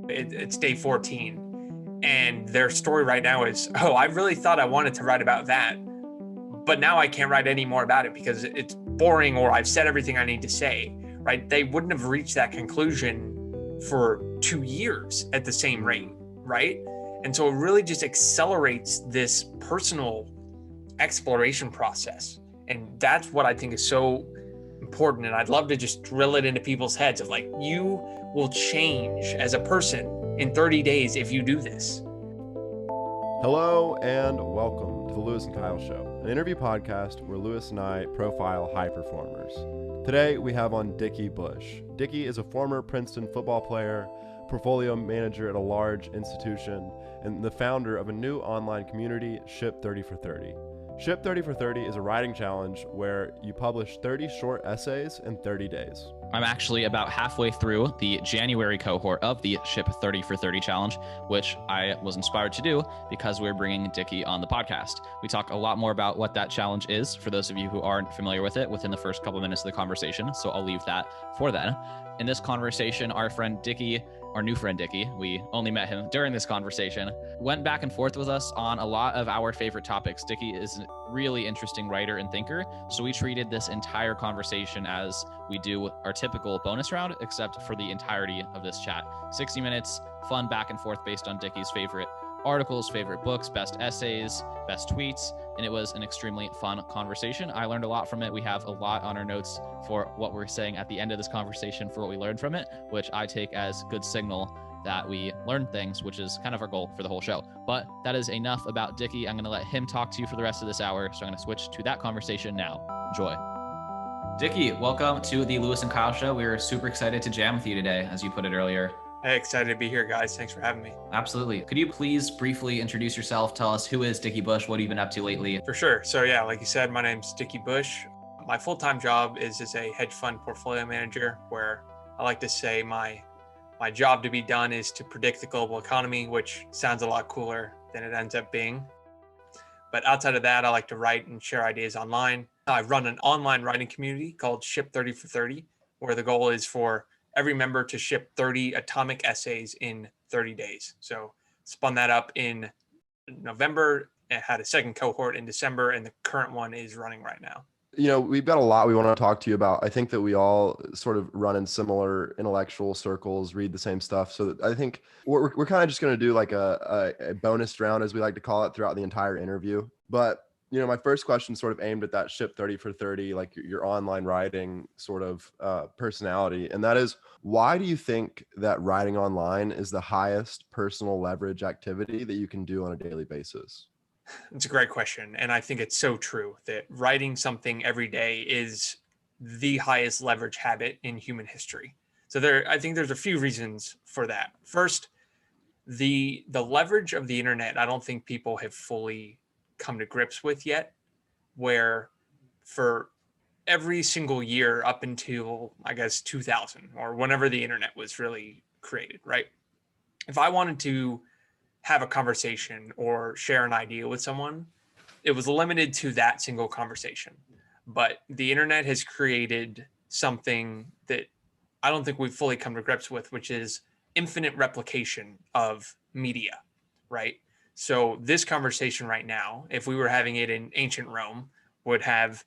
it's day 14, and their story right now is, oh, I really thought I wanted to write about that, but now I can't write any more about it because it's boring or I've said everything I need to say, right? They wouldn't have reached that conclusion for 2 years at the same rate, right? And so it really just accelerates this personal exploration process. And that's what I think is so important. And I'd love to just drill it into people's heads of like, you will change as a person in 30 days if you do this. Hello and welcome to the Lewis and Kyle Show, an interview podcast where Lewis and I profile high performers. Today we have on Dickie Bush. Dickie is a former Princeton football player, portfolio manager at a large institution, and the founder of a new online community, Ship 30 for 30. Ship 30 for 30 is a writing challenge where you publish 30 short essays in 30 days. I'm actually about halfway through the January cohort of the Ship 30 for 30 challenge, which I was inspired to do because we're bringing Dickie on the podcast. We talk a lot more about what that challenge is for those of you who aren't familiar with it within the first couple minutes of the conversation, so I'll leave that for then. In this conversation, our friend Dickie, our new friend Dickie, we only met him during this conversation, went back and forth with us on a lot of our favorite topics. Dickie is a really interesting writer and thinker, so we treated this entire conversation as we do our typical bonus round, except for the entirety of this chat. 60 minutes, fun back and forth based on Dickie's favorite articles, favorite books, best essays, best tweets, and it was an extremely fun conversation. I learned a lot from it. We have a lot on our notes for what we're saying at the end of this conversation for what we learned from it, which I take as good signal that we learned things, which is kind of our goal for the whole show. But that is enough about Dickie. I'm going to let him talk to you for the rest of this hour, so I'm going to switch to that conversation now. Enjoy. Dickie, welcome to the Lewis and Kyle Show. We are super excited to jam with you today, as you put it earlier. Hey, excited to be here, guys. Thanks for having me. Absolutely. Could you please briefly introduce yourself? Tell us, who is Dickie Bush? What have you been up to lately? For sure. So yeah, like you said, my name's Dickie Bush. My full-time job is as a hedge fund portfolio manager, where I like to say my job to be done is to predict the global economy, which sounds a lot cooler than it ends up being. But outside of that, I like to write and share ideas online. I run an online writing community called Ship 30 for 30, where the goal is for every member to ship 30 atomic essays in 30 days. So spun that up in November, and had a second cohort in December, and the current one is running right now. You know, we've got a lot we want to talk to you about. I think that we all sort of run in similar intellectual circles, read the same stuff. So I think we're kind of just going to do like a bonus round, as we like to call it, throughout the entire interview. But you know, my first question sort of aimed at that Ship 30 for 30, like your online writing sort of personality. And that is, why do you think that writing online is the highest personal leverage activity that you can do on a daily basis? It's a great question. And I think it's so true that writing something every day is the highest leverage habit in human history. So I think there's a few reasons for that. First, the leverage of the internet, I don't think people have fully come to grips with yet, where for every single year up until, I guess, 2000 or whenever the internet was really created, right? If I wanted to have a conversation or share an idea with someone, it was limited to that single conversation. But the internet has created something that I don't think we've fully come to grips with, which is infinite replication of media, right? So this conversation right now, if we were having it in ancient Rome, would have,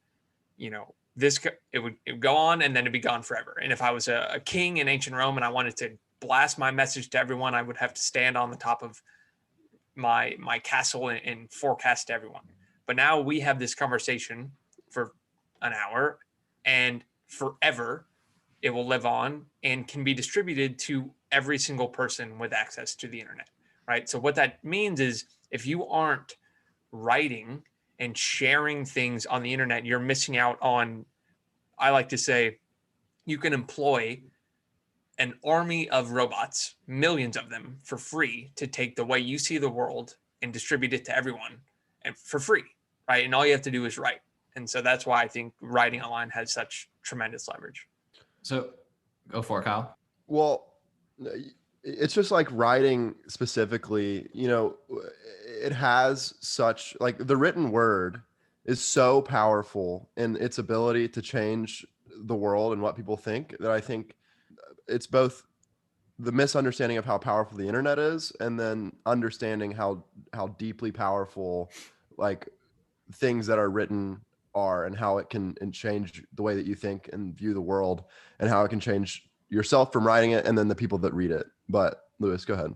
it would go on and then it'd be gone forever. And if I was a king in ancient Rome and I wanted to blast my message to everyone, I would have to stand on the top of my castle and forecast to everyone. But now we have this conversation for an hour, and forever it will live on and can be distributed to every single person with access to the internet. Right. So what that means is, if you aren't writing and sharing things on the internet, you're missing out on, I like to say, you can employ an army of robots, millions of them, for free, to take the way you see the world and distribute it to everyone, and for free. Right. And all you have to do is write. And so that's why I think writing online has such tremendous leverage. So go for it, Kyle. Well, it's just like writing specifically, it has such, like, the written word is so powerful in its ability to change the world and what people think, that I think it's both the misunderstanding of how powerful the internet is, and then understanding how deeply powerful like things that are written are, and how it can change the way that you think and view the world, and how it can change yourself from writing it and then the people that read it. But Lewis, go ahead.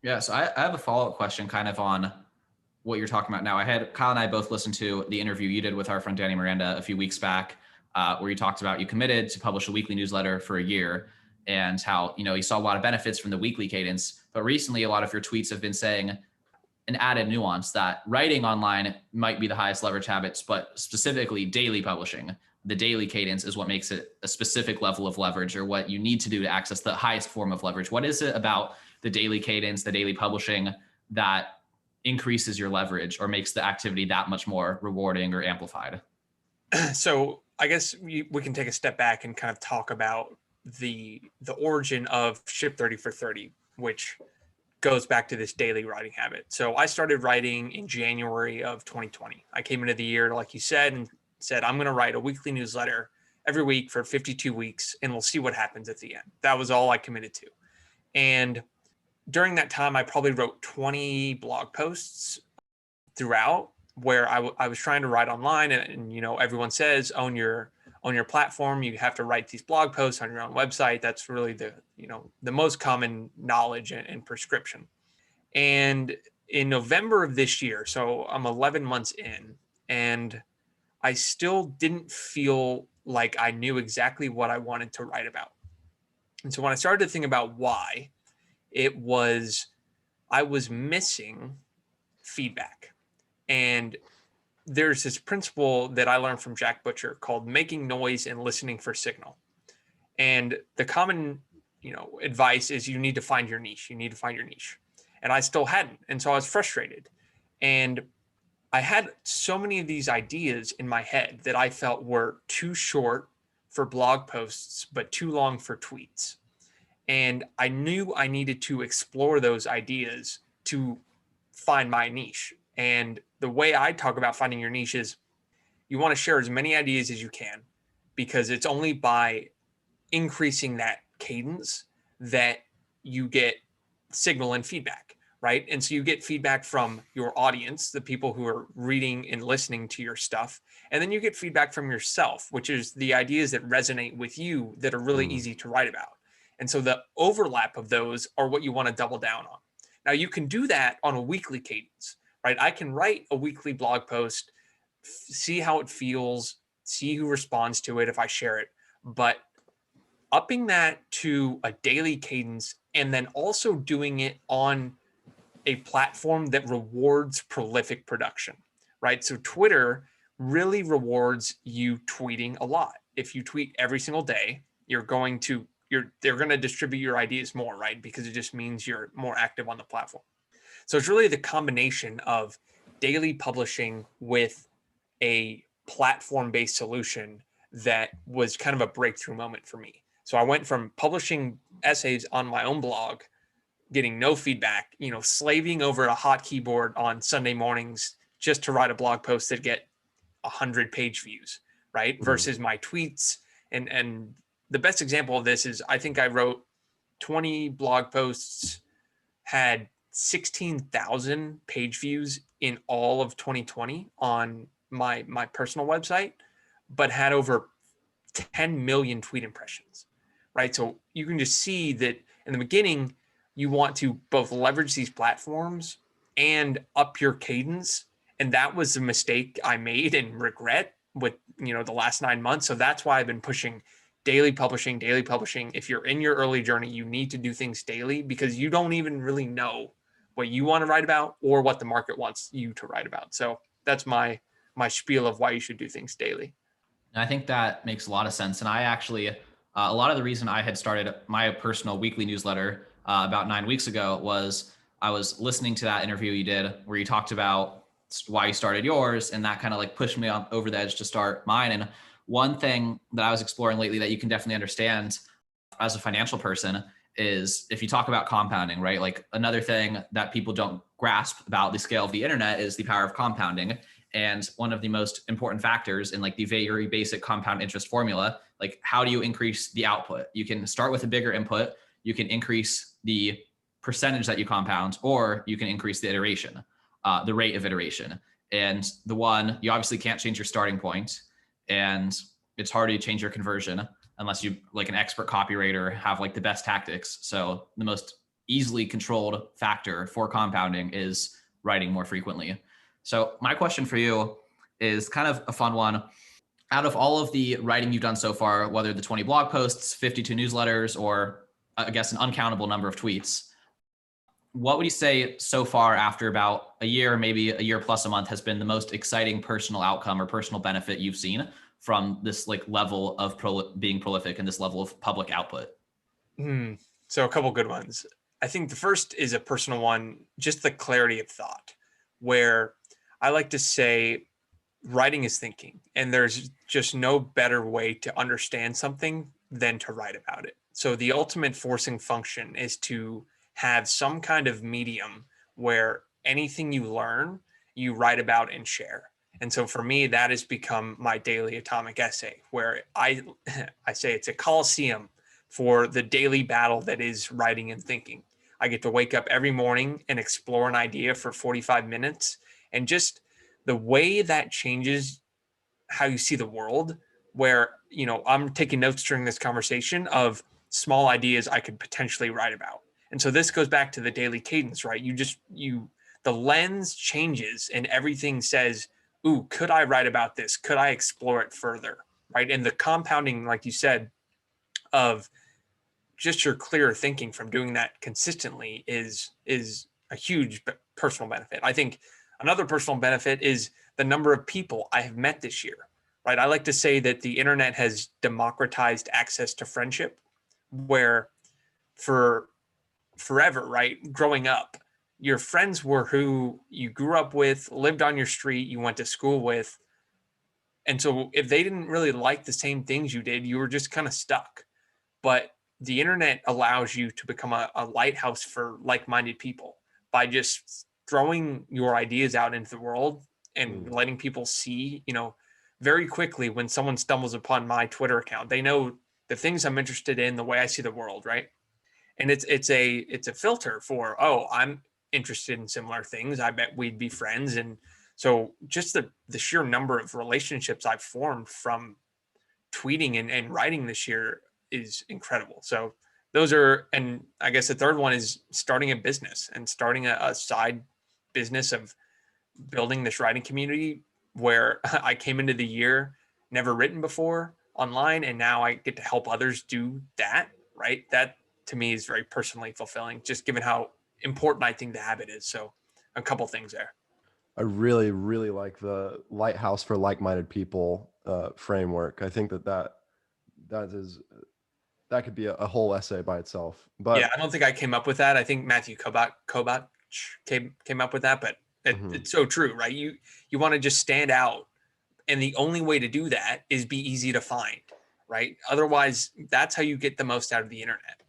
Yeah, so I have a follow-up question kind of on what you're talking about now. Kyle and I both listened to the interview you did with our friend Danny Miranda a few weeks back, where you talked about you committed to publish a weekly newsletter for a year, and how, you saw a lot of benefits from the weekly cadence. But recently, a lot of your tweets have been saying an added nuance that writing online might be the highest leverage habits, but specifically daily publishing, the daily cadence is what makes it a specific level of leverage, or what you need to do to access the highest form of leverage. What is it about the daily cadence, the daily publishing, that increases your leverage or makes the activity that much more rewarding or amplified? So I guess we can take a step back and kind of talk about the origin of Ship 30 for 30, which goes back to this daily writing habit. So I started writing in January of 2020. I came into the year, like you said, and said, I'm going to write a weekly newsletter every week for 52 weeks, and we'll see what happens at the end. That was all I committed to. And during that time, I probably wrote 20 blog posts throughout, where I was trying to write online, and everyone says own your platform. You have to write these blog posts on your own website. That's really the most common knowledge and prescription. And in November of this year, so I'm 11 months in, and I still didn't feel like I knew exactly what I wanted to write about. And so when I started to think about why, I was missing feedback. And there's this principle that I learned from Jack Butcher called making noise and listening for signal. And the common, advice is you need to find your niche. You need to find your niche. And I still hadn't. And so I was frustrated. And I had so many of these ideas in my head that I felt were too short for blog posts, but too long for tweets. And I knew I needed to explore those ideas to find my niche. And the way I talk about finding your niche is you want to share as many ideas as you can, because it's only by increasing that cadence that you get signal and feedback, right? And so you get feedback from your audience, the people who are reading and listening to your stuff. And then you get feedback from yourself, which is the ideas that resonate with you that are really easy to write about. And so the overlap of those are what you want to double down on. Now you can do that on a weekly cadence, right? I can write a weekly blog post, see how it feels, see who responds to it if I share it, but upping that to a daily cadence, and then also doing it on a platform that rewards prolific production, right? So Twitter really rewards you tweeting a lot. If you tweet every single day, they're going to distribute your ideas more, right? Because it just means you're more active on the platform. So it's really the combination of daily publishing with a platform-based solution that was kind of a breakthrough moment for me. So I went from publishing essays on my own blog, getting no feedback, slaving over a hot keyboard on Sunday mornings just to write a blog post that get 100 page views, right? Versus my tweets. And the best example of this is I think I wrote 20 blog posts, had 16,000 page views in all of 2020 on my personal website, but had over 10 million tweet impressions, right? So you can just see that in the beginning, you want to both leverage these platforms and up your cadence. And that was a mistake I made and regret with, the last 9 months. So that's why I've been pushing daily publishing. If you're in your early journey, you need to do things daily, because you don't even really know what you want to write about or what the market wants you to write about. So that's my spiel of why you should do things daily. I think that makes a lot of sense. And I actually, a lot of the reason I had started my personal weekly newsletter about 9 weeks ago was I was listening to that interview you did where you talked about why you started yours, and that kind of like pushed me over the edge to start mine. And one thing that I was exploring lately that you can definitely understand as a financial person is if you talk about compounding, right? Like another thing that people don't grasp about the scale of the internet is the power of compounding. And one of the most important factors in like the very basic compound interest formula, like how do you increase the output? You can start with a bigger input. you can increase the percentage that you compound, or you can increase the iteration, the rate of iteration. And the one, you obviously can't change your starting point, and it's hard to change your conversion unless you, like an expert copywriter, have like the best tactics. So the most easily controlled factor for compounding is writing more frequently. So my question for you is kind of a fun one. Out of all of the writing you've done so far, whether the 20 blog posts, 52 newsletters, or I guess an uncountable number of tweets, what would you say so far after about a year, maybe a year plus a month, has been the most exciting personal outcome or personal benefit you've seen from this like level of being prolific and this level of public output? So a couple good ones. I think the first is a personal one, just the clarity of thought, where I like to say writing is thinking, and there's just no better way to understand something than to write about it. So the ultimate forcing function is to have some kind of medium where anything you learn, you write about and share. And so for me, that has become my daily atomic essay, where I say it's a coliseum for the daily battle that is writing and thinking. I get to wake up every morning and explore an idea for 45 minutes. And just the way that changes how you see the world, where, I'm taking notes during this conversation of small ideas I could potentially write about. And so this goes back to the daily cadence, right? The lens changes and everything says, ooh, could I write about this? Could I explore it further? Right. And the compounding, like you said, of just your clearer thinking from doing that consistently is a huge personal benefit. I think another personal benefit is the number of people I have met this year, right? I like to say that the internet has democratized access to friendship, where for forever, right, growing up, your friends were who you grew up with, lived on your street, you went to school with. And so if they didn't really like the same things you did, you were just kind of stuck. But the internet allows you to become a lighthouse for like-minded people by just throwing your ideas out into the world and letting people see, very quickly when someone stumbles upon my Twitter account, they know the things I'm interested in, the way I see the world, right? And it's a filter for, oh, I'm interested in similar things. I bet we'd be friends. And so just the sheer number of relationships I've formed from tweeting and writing this year is incredible. So those are, and I guess the third one is starting a business and starting a side business of building this writing community, where I came into the year never written before online, and now I get to help others do that, right? That to me is very personally fulfilling, just given how important I think the habit is. So a couple things there. I really, really like the lighthouse for like-minded people framework. I think that could be a whole essay by itself. But yeah, I don't think I came up with that. I think Matthew Kobach came up with that, but it's so true, right? You want to just stand out, and the only way to do that is be easy to find, right? Otherwise, that's how you get the most out of the internet.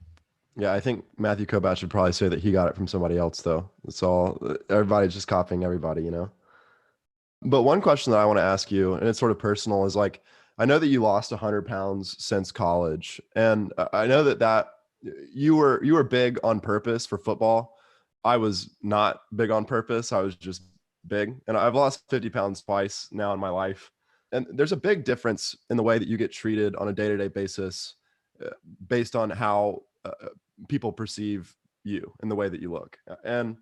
Yeah, I think Matthew Kobach should probably say that he got it from somebody else, though. It's all, everybody's just copying everybody, But one question that I want to ask you, and it's sort of personal, is like, I know that you lost 100 pounds since college, and I know that you were big on purpose for football. I was not big on purpose. I was just big, and I've lost 50 pounds twice now in my life. And there's a big difference in the way that you get treated on a day-to-day basis based on how people perceive you and the way that you look. And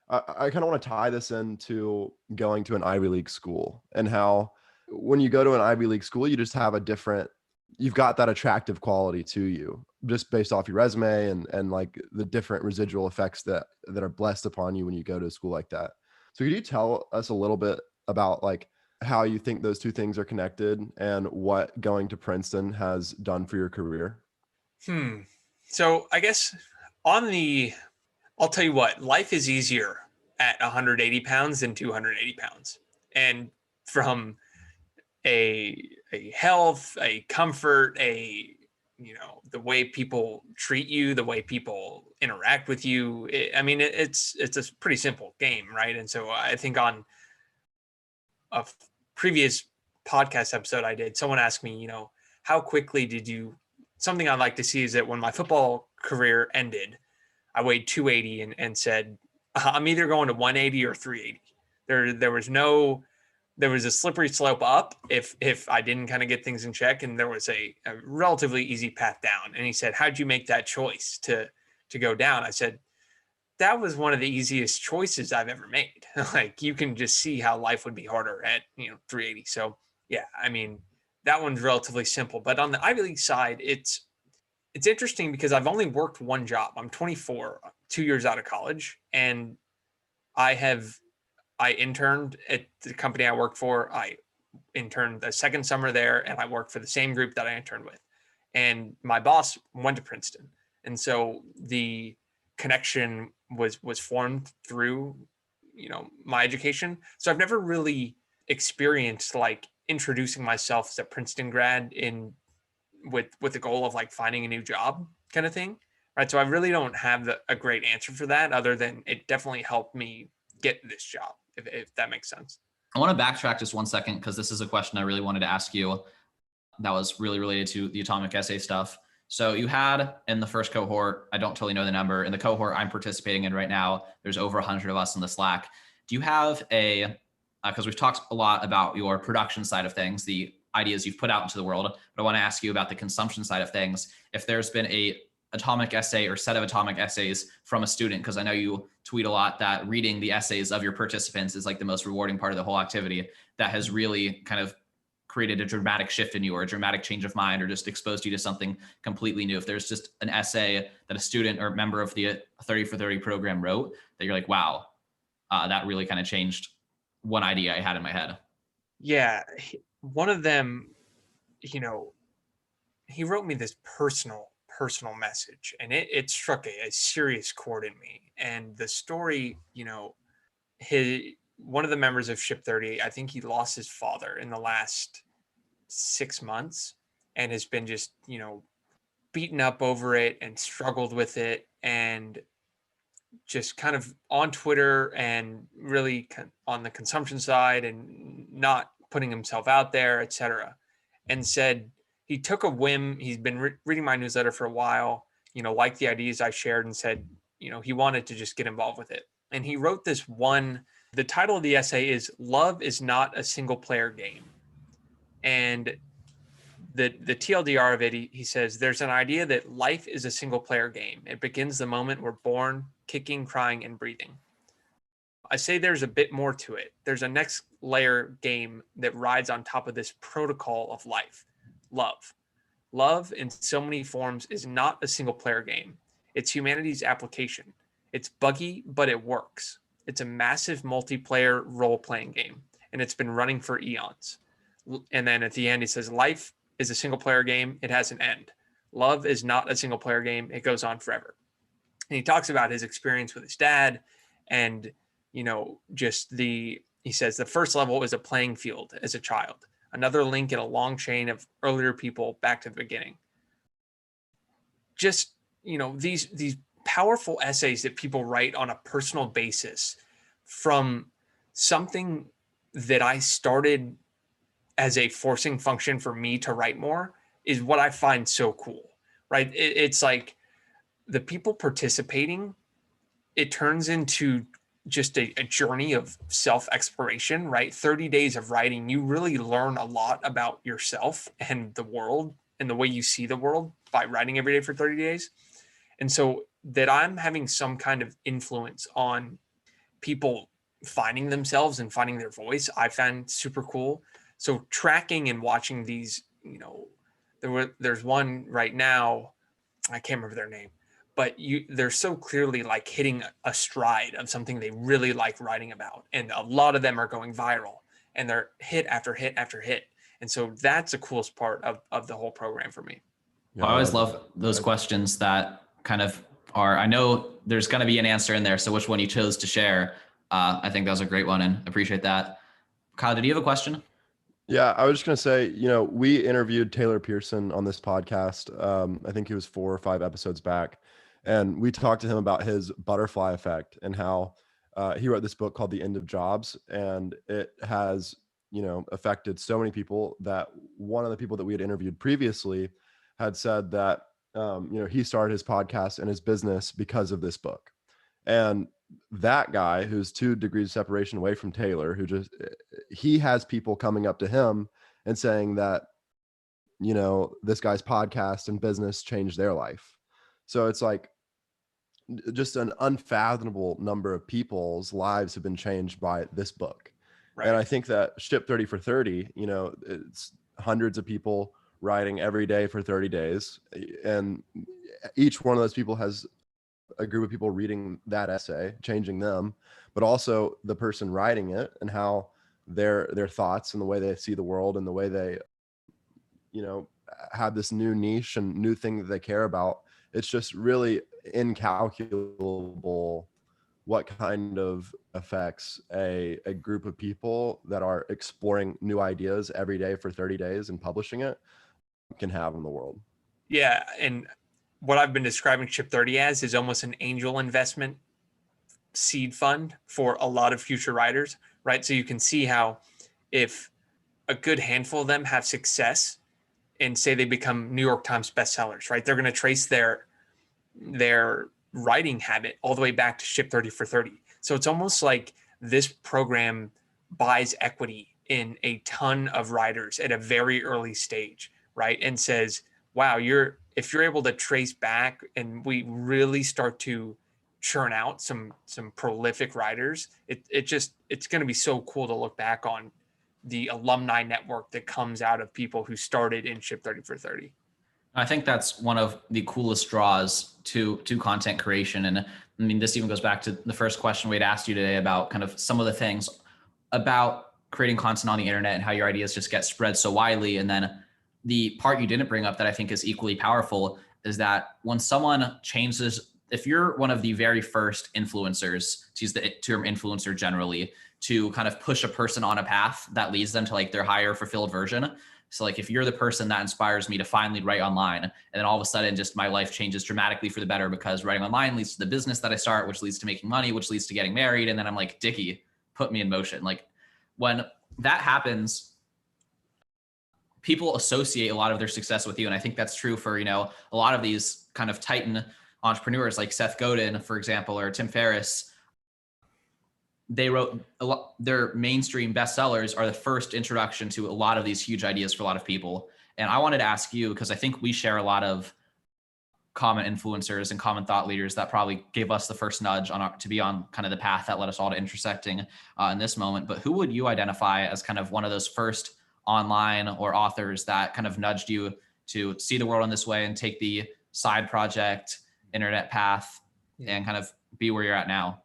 I kind of want to tie this into going to an Ivy League school, and how when you go to an Ivy League school, you just have you've got that attractive quality to you just based off your resume and like the different residual effects that are blessed upon you when you go to a school like that. So could you tell us a little bit about like how you think those two things are connected and what going to Princeton has done for your career? So I guess I'll tell you what, life is easier at 180 pounds than 280 pounds. And from a health, a comfort, the way people treat you, the way people interact with you. It's a pretty simple game, right? And so I think on a previous podcast episode I did, someone asked me, how quickly something I'd like to see is that when my football career ended, I weighed 280 and said, I'm either going to 180 or 380. There was a slippery slope up if I didn't kind of get things in check, and there was a relatively easy path down. And he said, how'd you make that choice to go down? I said, that was one of the easiest choices I've ever made. Like, you can just see how life would be harder at 380. So yeah, I mean, that one's relatively simple. But on the Ivy League side, it's interesting because I've only worked one job. I'm 24, 2 years out of college, and I interned at the company I worked for. I interned the second summer there, and I worked for the same group that I interned with. And my boss went to Princeton, and so the connection was formed through my education. So I've never really experienced like introducing myself as a Princeton grad with the goal of like finding a new job kind of thing, right? So I really don't have a great answer for that, other than it definitely helped me get this job, if that makes sense. I want to backtrack just 1 second, because this is a question I really wanted to ask you that was really related to the atomic essay stuff. So you had in the first cohort, I don't totally know the number, in the cohort I'm participating in right now, there's over 100 of us in the Slack. Do you have because we've talked a lot about your production side of things, the ideas you've put out into the world, but I want to ask you about the consumption side of things. If there's been a atomic essay or set of atomic essays from a student, because I know you tweet a lot that reading the essays of your participants is like the most rewarding part of the whole activity, that has really kind of created a dramatic shift in you, or a dramatic change of mind, or just exposed you to something completely new. If there's just an essay that a student or member of the 30 for 30 program wrote that you're like, wow, that really kind of changed one idea I had in my head. Yeah. One of them, he wrote me this personal message, and it struck a serious chord in me. And the story, one of the members of Ship 30, I think he lost his father in the last 6 months, and has been just, beaten up over it and struggled with it, and just kind of on Twitter and really on the consumption side and not putting himself out there, etc. And said he took a whim. He's been reading my newsletter for a while, liked the ideas I shared, and said, he wanted to just get involved with it. And he wrote this one. The title of the essay is "Love is Not a Single Player Game." And the TLDR of it, he says, there's an idea that life is a single player game. It begins the moment we're born, kicking, crying, and breathing. I say there's a bit more to it. There's a next layer game that rides on top of this protocol of life, love. Love in so many forms is not a single player game. It's humanity's application. It's buggy, but it works. It's a massive multiplayer role-playing game, and it's been running for eons. And then at the end, he says, life is a single player game. It has an end. Love is not a single player game. It goes on forever. And he talks about his experience with his dad, and, he says the first level is a playing field as a child, another link in a long chain of earlier people back to the beginning. Just, these powerful essays that people write on a personal basis from something that I started as a forcing function for me to write more is what I find so cool, right? It's like the people participating, it turns into just a journey of self-exploration, right? 30 days of writing, you really learn a lot about yourself and the world and the way you see the world by writing every day for 30 days. And so that I'm having some kind of influence on people finding themselves and finding their voice, I found super cool. So tracking and watching these, there's one right now, I can't remember their name, but they're so clearly like hitting a stride of something they really like writing about. And a lot of them are going viral, and they're hit after hit after hit. And so that's the coolest part of the whole program for me. I always love those questions that kind of are, I know there's going to be an answer in there. So which one you chose to share, I think that was a great one, and appreciate that. Kyle, did you have a question? Yeah, I was just going to say, we interviewed Taylor Pearson on this podcast. I think he was 4 or 5 episodes back. And we talked to him about his butterfly effect and how he wrote this book called The End of Jobs. And it has, affected so many people that one of the people that we had interviewed previously had said that He started his podcast and his business because of this book. And that guy, who's 2 degrees of separation away from Taylor, he has people coming up to him and saying that, this guy's podcast and business changed their life. So it's like just an unfathomable number of people's lives have been changed by this book. Right. And I think that Ship 30 for 30, it's hundreds of people writing every day for 30 days. And each one of those people has a group of people reading that essay, changing them, but also the person writing it and how their thoughts and the way they see the world and the way they, have this new niche and new thing that they care about. It's just really incalculable what kind of effects a group of people that are exploring new ideas every day for 30 days and publishing it can have in the world. Yeah. And what I've been describing Ship 30 as is almost an angel investment seed fund for a lot of future writers, right? So you can see how if a good handful of them have success and say they become New York Times bestsellers, right? They're going to trace their writing habit all the way back to Ship 30 for 30. So it's almost like this program buys equity in a ton of writers at a very early stage, right? And says, wow, if you're able to trace back and we really start to churn out some prolific writers, it's going to be so cool to look back on the alumni network that comes out of people who started in Ship 30 for 30. I think that's one of the coolest draws to content creation. And I mean, this even goes back to the first question we'd asked you today about kind of some of the things about creating content on the internet and how your ideas just get spread so widely. And then the part you didn't bring up that I think is equally powerful is that when someone changes, if you're one of the very first influencers, to use the term influencer generally, to kind of push a person on a path that leads them to like their higher fulfilled version. So like if you're the person that inspires me to finally write online, and then all of a sudden just my life changes dramatically for the better because writing online leads to the business that I start, which leads to making money, which leads to getting married. And then I'm like, Dickie, put me in motion. Like when that happens, people associate a lot of their success with you. And I think that's true for, a lot of these kind of Titan entrepreneurs like Seth Godin, for example, or Tim Ferriss. They wrote their mainstream bestsellers are the first introduction to a lot of these huge ideas for a lot of people. And I wanted to ask you, because I think we share a lot of common influencers and common thought leaders that probably gave us the first nudge to be on kind of the path that led us all to intersecting in this moment. But who would you identify as kind of one of those first online or authors that kind of nudged you to see the world in this way and take the side project internet path and kind of be where you're at now?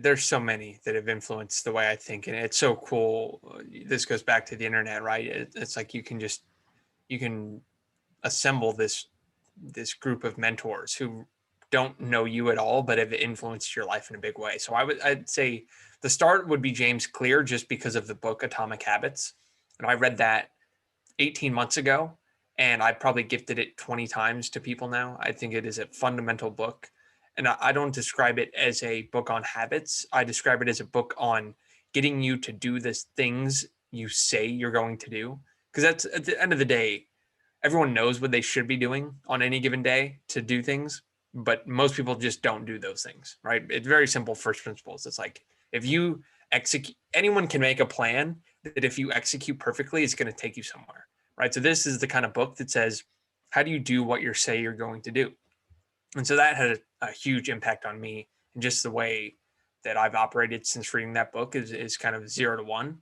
There's so many that have influenced the way I think, and it's so cool. This goes back to the internet, right? It's like you can assemble this group of mentors who don't know you at all, but have influenced your life in a big way. So I'd say the start would be James Clear, just because of the book Atomic Habits, and I read that 18 months ago, and I probably gifted it 20 times to people now. I think it is a fundamental book. And I don't describe it as a book on habits. I describe it as a book on getting you to do the things you say you're going to do. Because that's at the end of the day, everyone knows what they should be doing on any given day to do things, but most people just don't do those things, right? It's very simple first principles. It's like if you execute, anyone can make a plan that if you execute perfectly, it's going to take you somewhere, right? So this is the kind of book that says, how do you do what you say you're going to do? And so that had a huge impact on me, and just the way that I've operated since reading that book is kind of 0 to 1.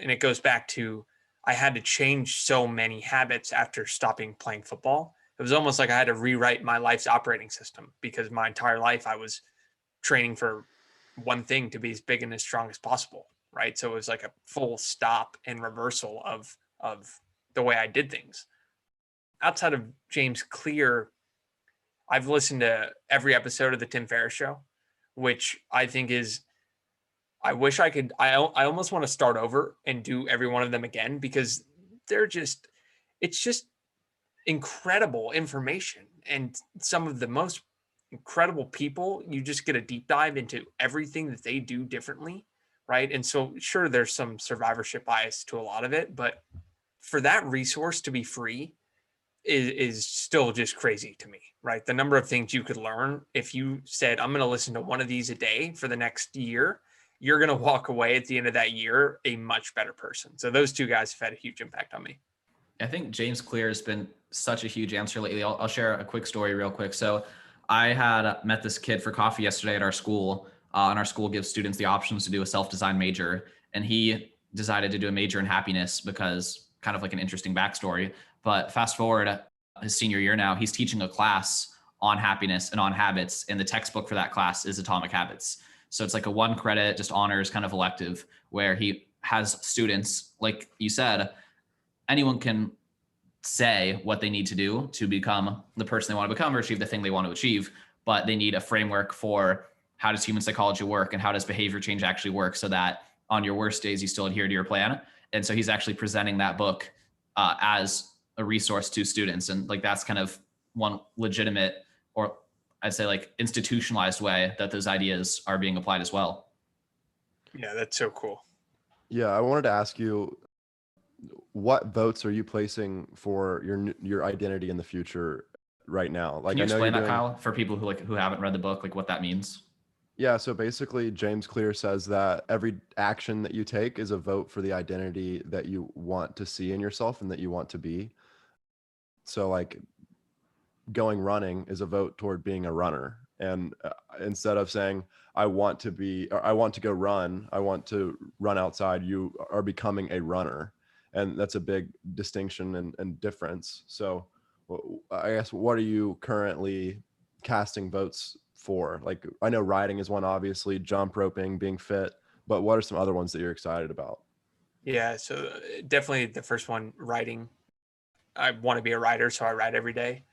And it goes back to, I had to change so many habits after stopping playing football. It was almost like I had to rewrite my life's operating system, because my entire life I was training for one thing, to be as big and as strong as possible. Right. So it was like a full stop and reversal of the way I did things. Outside of James Clear, I've listened to every episode of the Tim Ferriss Show, which I think is, I wish I could, I almost want to start over and do every one of them again, because it's just incredible information, and some of the most incredible people. You just get a deep dive into everything that they do differently. Right. And so sure, there's some survivorship bias to a lot of it, but for that resource to be free, is still just crazy to me, right? The number of things you could learn if you said, I'm going to listen to one of these a day for the next year, you're going to walk away at the end of that year a much better person. So those two guys have had a huge impact on me. I think James Clear has been such a huge answer lately. I'll share a quick story real quick. So I had met this kid for coffee yesterday at our school, and our school gives students the options to do a self-designed major. And he decided to do a major in happiness because kind of like an interesting backstory. But fast forward his senior year now, he's teaching a class on happiness and on habits. And the textbook for that class is Atomic Habits. So it's like a 1 credit, just honors kind of elective where he has students, like you said, anyone can say what they need to do to become the person they want to become or achieve the thing they want to achieve, but they need a framework for how does human psychology work and how does behavior change actually work so that on your worst days, you still adhere to your plan. And so he's actually presenting that book as a resource to students. And like, that's kind of one legitimate, or I'd say like institutionalized way that those ideas are being applied as well. Yeah, that's so cool. Yeah, I wanted to ask you, what votes are you placing for your identity in the future right now? Like, Can you I know explain you're that, doing, Kyle, for people who haven't read the book, like what that means? yeah. So basically, James Clear says that every action that you take is a vote for the identity that you want to see in yourself and that you want to be. So like, going running is a vote toward being a runner. And instead of saying, I want to be, or I want to go run, I want to run outside, you are becoming a runner. And that's a big distinction and difference. So I guess, what are you currently casting votes for? Like, I know riding is one, obviously, jump roping, being fit, but what are some other ones that you're excited about? Yeah, so definitely the first one, writing. I want to be a writer, so I write every day.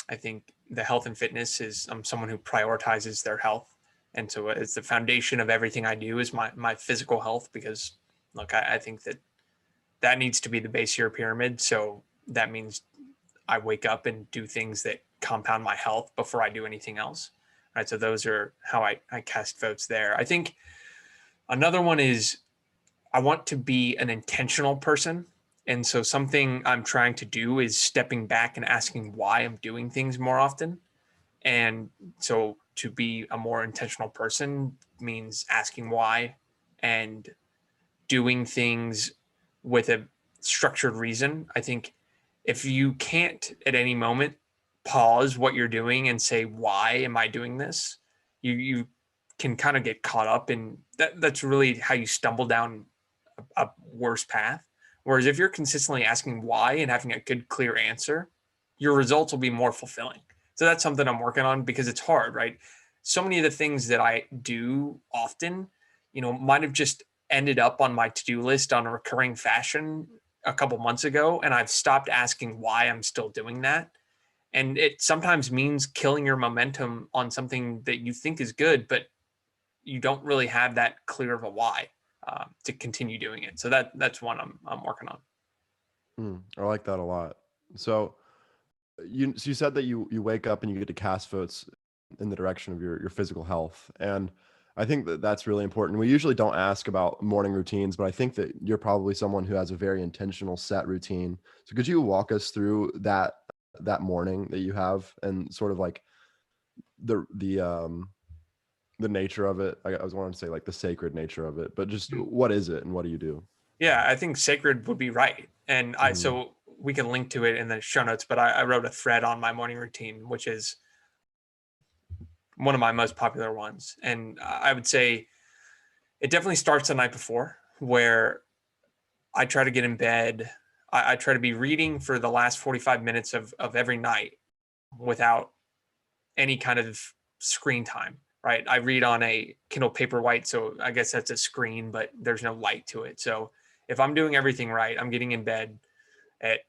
I think the health and fitness is, I'm someone who prioritizes their health. And so it's the foundation of everything I do is my physical health, because look, I think that needs to be the base of your pyramid. So that means I wake up and do things that compound my health before I do anything else. Right. So those are how I cast votes there. I think another one is I want to be an intentional person. And so something I'm trying to do is stepping back and asking why I'm doing things more often. And so to be a more intentional person means asking why and doing things with a structured reason. I think if you can't at any moment pause what you're doing and say, why am I doing this? You can kind of get caught up in that's really how you stumble down a worse path. Whereas if you're consistently asking why and having a good, clear answer, your results will be more fulfilling. So that's something I'm working on because it's hard, right? So many of the things that I do often, might have just ended up on my to-do list on a recurring fashion a couple months ago. And I've stopped asking why I'm still doing that. And it sometimes means killing your momentum on something that you think is good, but you don't really have that clear of a why to continue doing it. So that's one I'm working on. I like that a lot. So you said that you wake up and you get to cast votes in the direction of your physical health, and I think that that's really important. We usually don't ask about morning routines, but I think that you're probably someone who has a very intentional set routine. So could you walk us through that morning that you have and sort of like the nature of it? I was wanting to say like the sacred nature of it, but just what is it and what do you do? Yeah, I think sacred would be right. And so we can link to it in the show notes, but I wrote a thread on my morning routine, which is one of my most popular ones. And I would say it definitely starts the night before, where I try to get in bed. I try to be reading for the last 45 minutes of every night without any kind of screen time, right? I read on a Kindle Paperwhite, so I guess that's a screen, but there's no light to it. So if I'm doing everything right, I'm getting in bed at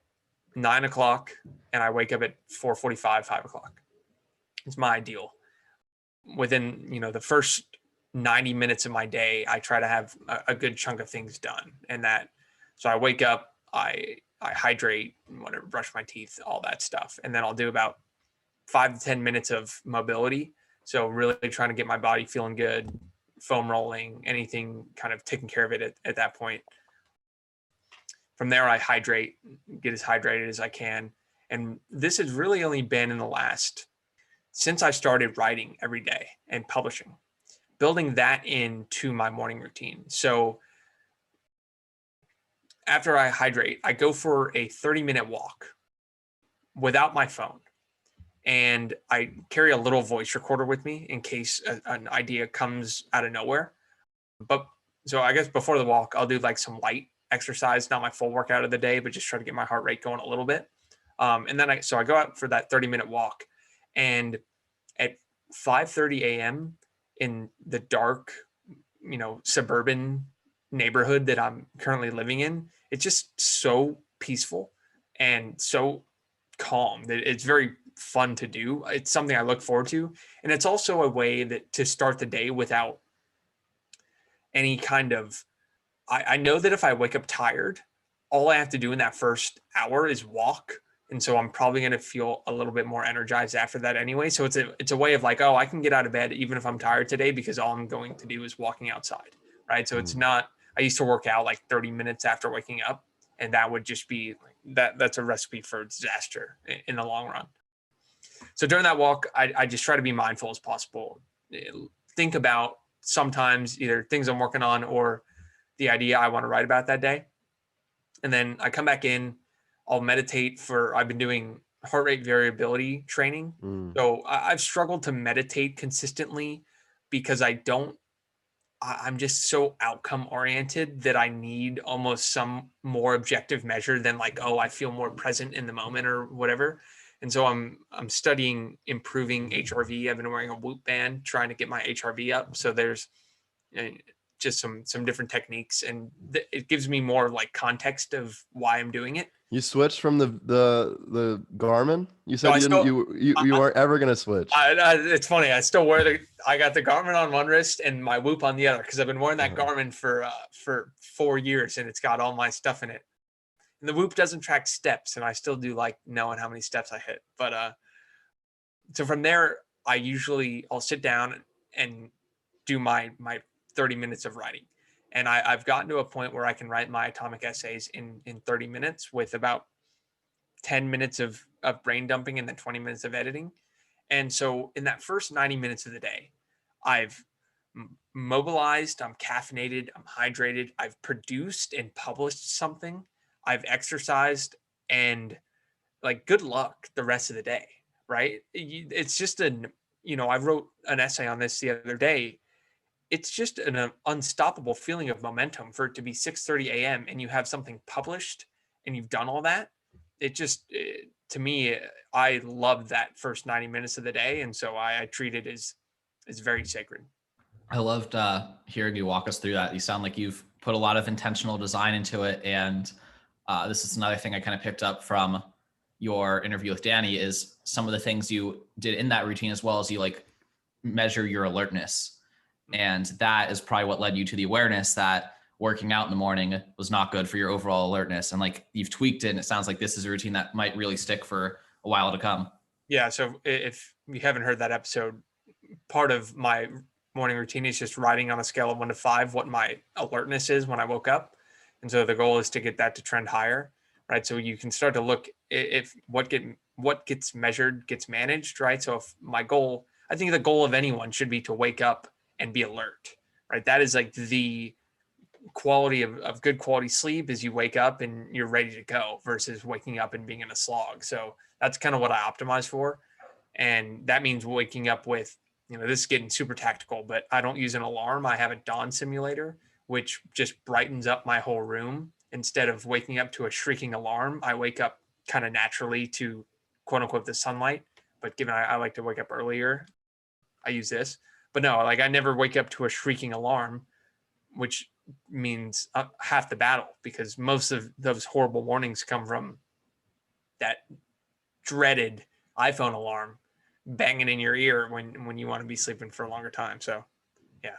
9 o'clock and I wake up at 4:45, 5 o'clock. It's my ideal. Within, the first 90 minutes of my day, I try to have a good chunk of things done. And so I wake up, I hydrate, whatever, brush my teeth, all that stuff. And then I'll do about 5 to 10 minutes of mobility. So really trying to get my body feeling good, foam rolling, anything, kind of taking care of it at that point. From there, I hydrate, get as hydrated as I can. And this has really only been in the last, since I started writing every day and publishing, building that into my morning routine. So after I hydrate, I go for a 30-minute walk without my phone. And I carry a little voice recorder with me in case an idea comes out of nowhere. But so I guess before the walk, I'll do like some light exercise, not my full workout of the day, but just try to get my heart rate going a little bit. And then I go out for that 30-minute walk, and at 5:30 a.m. in the dark, suburban neighborhood that I'm currently living in, it's just so peaceful and so calm that it's very fun to do. It's something I look forward to. And it's also a way that to start the day without any kind of, I know that if I wake up tired, all I have to do in that first hour is walk. And so I'm probably going to feel a little bit more energized after that anyway. So it's a way of like, oh, I can get out of bed even if I'm tired today because all I'm going to do is walking outside. Right. So it's not, I used to work out like 30 minutes after waking up, and that would just be that's a recipe for disaster in the long run. So during that walk, I just try to be mindful as possible. Think about sometimes either things I'm working on or the idea I want to write about that day. And then I come back in, I'll meditate I've been doing heart rate variability training. So I've struggled to meditate consistently because I'm just so outcome oriented that I need almost some more objective measure than like, oh, I feel more present in the moment or whatever. And so I'm studying improving HRV. I've been wearing a Whoop band, trying to get my HRV up. So there's just some different techniques, and it gives me more like context of why I'm doing it. You switched from the Garmin? You said No, you weren't ever gonna switch. It's funny. I still wear I got the Garmin on one wrist and my Whoop on the other because I've been wearing that Garmin for 4 years, and it's got all my stuff in it. And the Whoop doesn't track steps, and I still do like knowing how many steps I hit. But so from there, I'll sit down and do my 30 minutes of writing. And I've gotten to a point where I can write my atomic essays in 30 minutes with about 10 minutes of brain dumping and then 20 minutes of editing. And so in that first 90 minutes of the day, I've mobilized, I'm caffeinated, I'm hydrated, I've produced and published something, I've exercised, and like good luck the rest of the day, right? It's just I wrote an essay on this the other day. It's just an unstoppable feeling of momentum for it to be 6:30 a.m. and you have something published and you've done all that. To me, I love that first 90 minutes of the day. And so I treat it as very sacred. I loved hearing you walk us through that. You sound like you've put a lot of intentional design into it. And this is another thing I kind of picked up from your interview with Danny is some of the things you did in that routine, as well as you like measure your alertness. And that is probably what led you to the awareness that working out in the morning was not good for your overall alertness. And like you've tweaked it, and it sounds like this is a routine that might really stick for a while to come. Yeah. So if you haven't heard that episode, part of my morning routine is just writing on a scale of 1 to 5 what my alertness is when I woke up. And so the goal is to get that to trend higher, right? So you can start to look if what gets measured gets managed, right? So if I think the goal of anyone should be to wake up and be alert, right? That is like the quality of good quality sleep is you wake up and you're ready to go versus waking up and being in a slog. So that's kind of what I optimize for. And that means waking up with, this is getting super tactical, but I don't use an alarm. I have a dawn simulator, which just brightens up my whole room. Instead of waking up to a shrieking alarm, I wake up kind of naturally to quote unquote the sunlight. But given I like to wake up earlier, I use this. But no, like I never wake up to a shrieking alarm, which means half the battle, because most of those horrible warnings come from that dreaded iPhone alarm banging in your ear when you want to be sleeping for a longer time. So, yeah.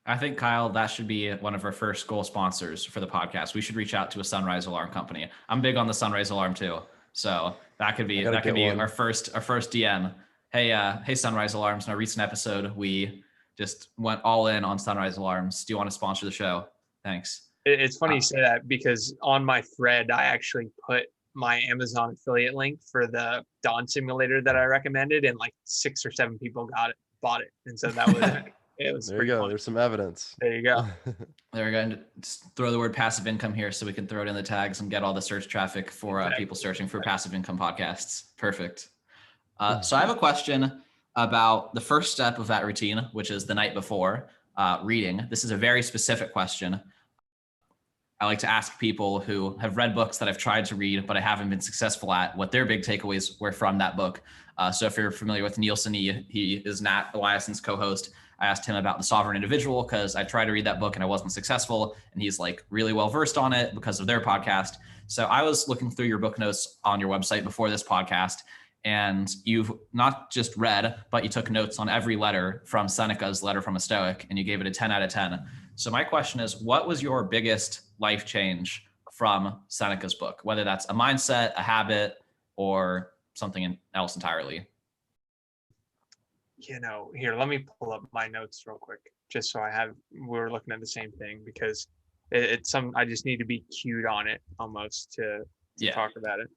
I think, Kyle, that should be one of our first goal sponsors for the podcast. We should reach out to a sunrise alarm company. I'm big on the sunrise alarm too. So that could be our first DM. Hey, sunrise alarms. In our recent episode, we just went all in on sunrise alarms. Do you want to sponsor the show? Thanks. It's funny you say that, because on my thread, I actually put my Amazon affiliate link for the Dawn simulator that I recommended, and like 6 or 7 people bought it. And so that was it was There you pretty go. funny. There's some evidence. There you go. There we go. And just throw the word passive income here so we can throw it in the tags and get all the search traffic for Exactly. people searching for passive income podcasts. Perfect. So I have a question about the first step of that routine, which is the night before reading. This is a very specific question. I like to ask people who have read books that I've tried to read, but I haven't been successful at, what their big takeaways were from that book. So if you're familiar with Neil Sini, he is Nat Eliason's co-host. I asked him about The Sovereign Individual because I tried to read that book and I wasn't successful. And he's like really well versed on it because of their podcast. So I was looking through your book notes on your website before this podcast, and you've not just read, but you took notes on every letter from Seneca's Letter from a Stoic, and you gave it a 10 out of 10. So my question is, what was your biggest life change from Seneca's book, whether that's a mindset, a habit, or something else entirely? Here, let me pull up my notes real quick, just so we're looking at the same thing, because I just need to be cued on it almost to talk about it.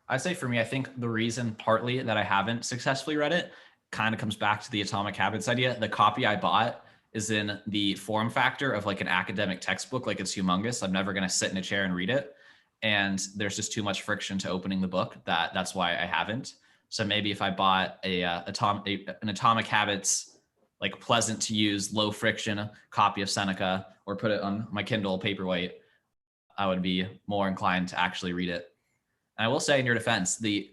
I'd say for me, I think the reason partly that I haven't successfully read it kind of comes back to the Atomic Habits idea. The copy I bought is in the form factor of like an academic textbook. Like, it's humongous. I'm never going to sit in a chair and read it. And there's just too much friction to opening the book. That's why I haven't. So maybe if I bought an Atomic Habits, like pleasant to use, low friction copy of Seneca, or put it on my Kindle Paperwhite, I would be more inclined to actually read it. And I will say, in your defense, the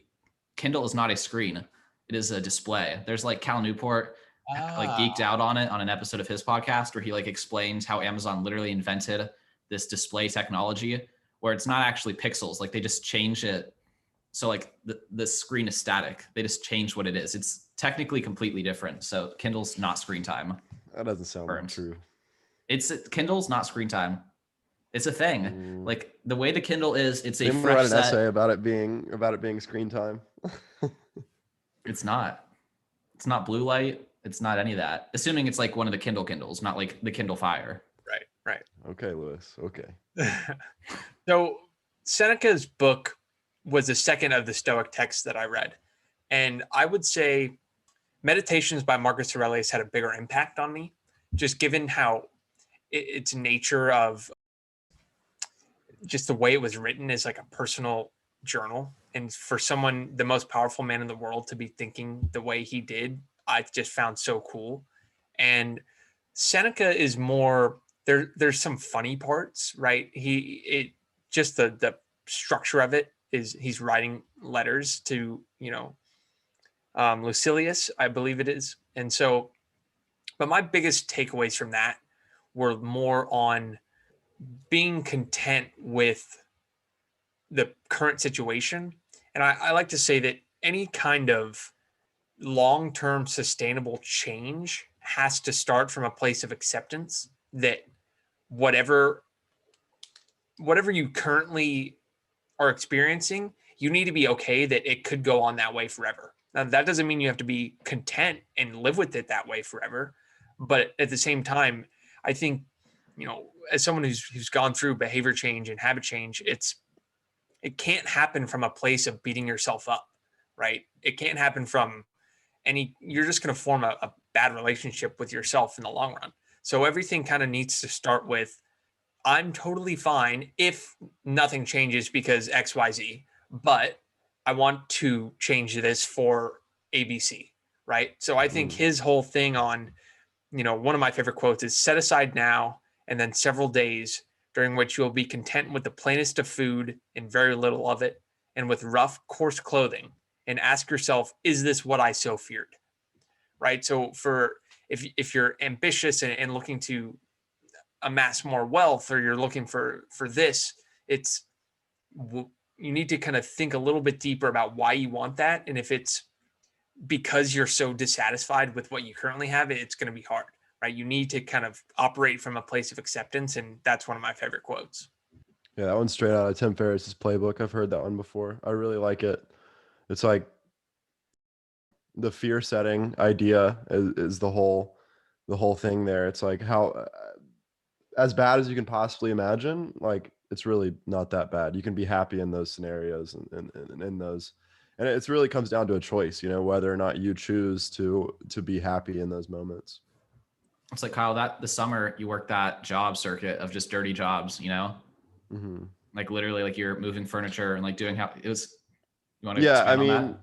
Kindle is not a screen. It is a display. There's like Cal Newport like geeked out on it on an episode of his podcast where he like explains how Amazon literally invented this display technology where it's not actually pixels. Like, they just change it. So like the screen is static. They just change what it is. It's technically completely different. So Kindle's not screen time. That doesn't sound true. Kindle's not screen time. It's a thing. Like, the way the Kindle is, it's a fresh write an set. essay about it being screen time. It's not blue light. It's not any of that. Assuming it's like one of the Kindles, not like the Kindle Fire. Right. Okay, Lewis. Okay. So Seneca's book was the second of the Stoic texts that I read. And I would say Meditations by Marcus Aurelius had a bigger impact on me, just given how its nature of just the way it was written is like a personal journal. And for someone, the most powerful man in the world, to be thinking the way he did, I just found so cool. And Seneca is more, there's some funny parts, right? The structure of it is he's writing letters to, Lucilius, I believe it is. And so, but my biggest takeaways from that were more on being content with the current situation. And I like to say that any kind of long-term sustainable change has to start from a place of acceptance that whatever you currently are experiencing, you need to be okay that it could go on that way forever. Now, that doesn't mean you have to be content and live with it that way forever. But at the same time, I think, as someone who's gone through behavior change and habit change, it can't happen from a place of beating yourself up, right? It can't happen from you're just going to form a bad relationship with yourself in the long run. So everything kind of needs to start with, I'm totally fine if nothing changes because XYZ, but I want to change this for ABC, right? So I think his whole thing on, one of my favorite quotes is, set aside now and then several days during which you will be content with the plainest of food and very little of it, and with rough, coarse clothing, and ask yourself, is this what I so feared? Right? So if you're ambitious and looking to amass more wealth, or you're looking for this, you need to kind of think a little bit deeper about why you want that. And if it's because you're so dissatisfied with what you currently have, it's going to be hard, right? You need to kind of operate from a place of acceptance. And that's one of my favorite quotes. Yeah, that one's straight out of Tim Ferriss's playbook. I've heard that one before. I really like it. It's like the fear setting idea is the whole thing there. It's like how, as bad as you can possibly imagine, like it's really not that bad. You can be happy in those scenarios and in those, and it's really comes down to a choice, whether or not you choose to be happy in those moments. It's like, Kyle, that the summer you worked that job circuit of just dirty jobs, Mm-hmm. like literally like you're moving furniture and like doing how it was. You want to Yeah, I expand on mean, that?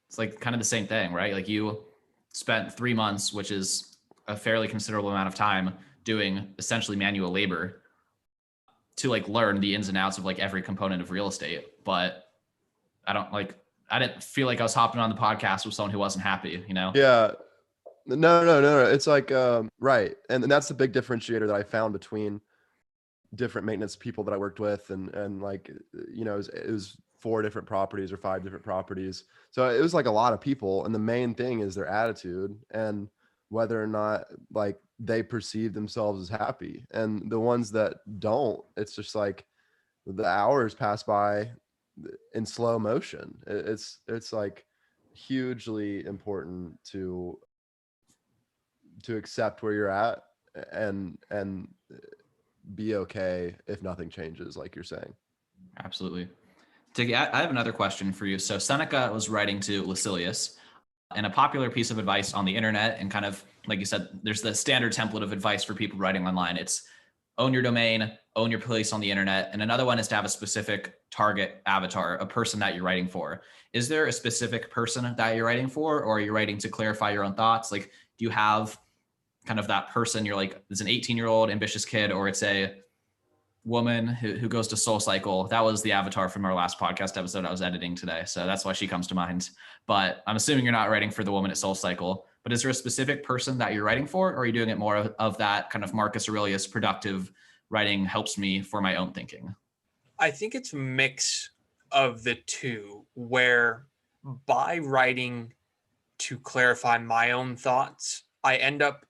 It's like kind of the same thing, right? Like you spent 3 months, which is a fairly considerable amount of time doing essentially manual labor to like learn the ins and outs of like every component of real estate. But I didn't feel like I was hopping on the podcast with someone who wasn't happy, yeah, no. It's like, right. And that's the big differentiator that I found between different maintenance people that I worked with. And like, it was 4 different properties or 5 different properties. So it was like a lot of people. And the main thing is their attitude and whether or not like they perceive themselves as happy. And the ones that don't, it's just like the hours pass by in slow motion. It's like hugely important to accept where you're at and be okay if nothing changes, like you're saying. Absolutely. Dickie, I have another question for you. So Seneca was writing to Lucilius, and a popular piece of advice on the internet, and kind of like you said, there's the standard template of advice for people writing online. It's own your domain, own your place on the internet. And another one is to have a specific target avatar, a person that you're writing for. Is there a specific person that you're writing for, or are you writing to clarify your own thoughts? Like, do you have kind of that person you're like, it's an 18-year-old ambitious kid, or it's a woman who goes to Soul Cycle? That was the avatar from our last podcast episode I was editing today. So that's why she comes to mind. But I'm assuming you're not writing for the woman at Soul Cycle, but is there a specific person that you're writing for, or are you doing it more of that kind of Marcus Aurelius productive writing helps me for my own thinking? I think it's a mix of the two, where by writing to clarify my own thoughts, I end up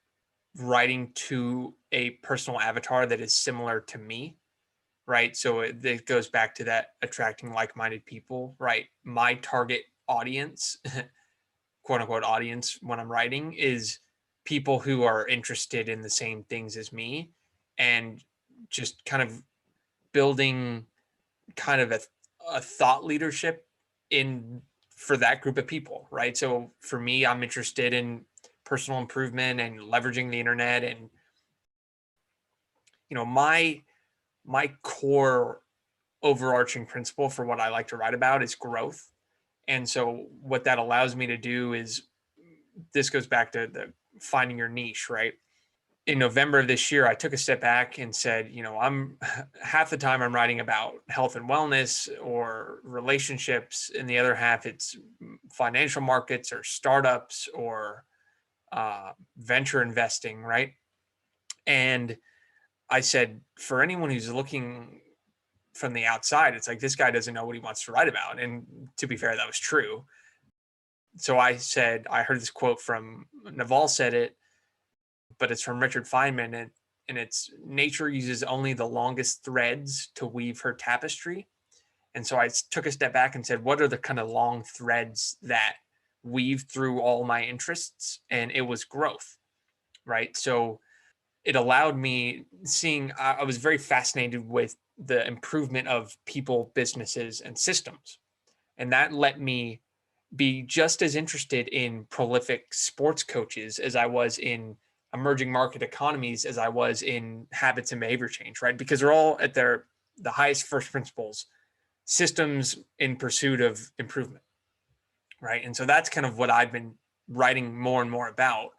writing to a personal avatar that is similar to me, right? So it goes back to that attracting like-minded people, right? My target audience, quote unquote audience, when I'm writing is people who are interested in the same things as me, and just kind of building kind of a thought leadership in for that group of people, right? So for me, I'm interested in personal improvement and leveraging the internet, and my core overarching principle for what I like to write about is growth. And so what that allows me to do is, this goes back to the finding your niche, right? In November of this year, I took a step back and said, I'm half the time I'm writing about health and wellness or relationships, and the other half it's financial markets or startups or venture investing, right? And I said, for anyone who's looking from the outside, it's like, this guy doesn't know what he wants to write about. And to be fair, that was true. So I said, I heard this quote from Naval said it, but it's from Richard Feynman, and it's, nature uses only the longest threads to weave her tapestry. And so I took a step back and said, what are the kind of long threads that weave through all my interests? And it was growth, right? So it allowed me I was very fascinated with the improvement of people, businesses, and systems. And that let me be just as interested in prolific sports coaches as I was in emerging market economies, as I was in habits and behavior change, right? Because they're all at the highest first principles, systems in pursuit of improvement, right? And so that's kind of what I've been writing more and more about.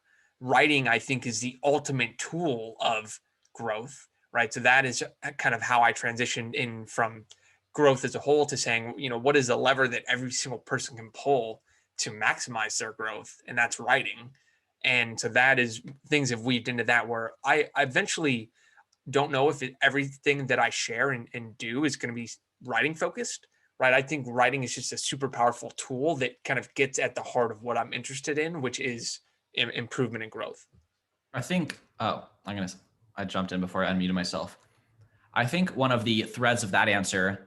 Writing, I think, is the ultimate tool of growth, right? So that is kind of how I transitioned in from growth as a whole to saying, what is the lever that every single person can pull to maximize their growth? And that's writing. And so that is, things have weaved into that, where I eventually don't know if everything that I share and do is going to be writing focused, right? I think writing is just a super powerful tool that kind of gets at the heart of what I'm interested in, which is improvement and growth. I think, I jumped in before I unmuted myself. I think one of the threads of that answer,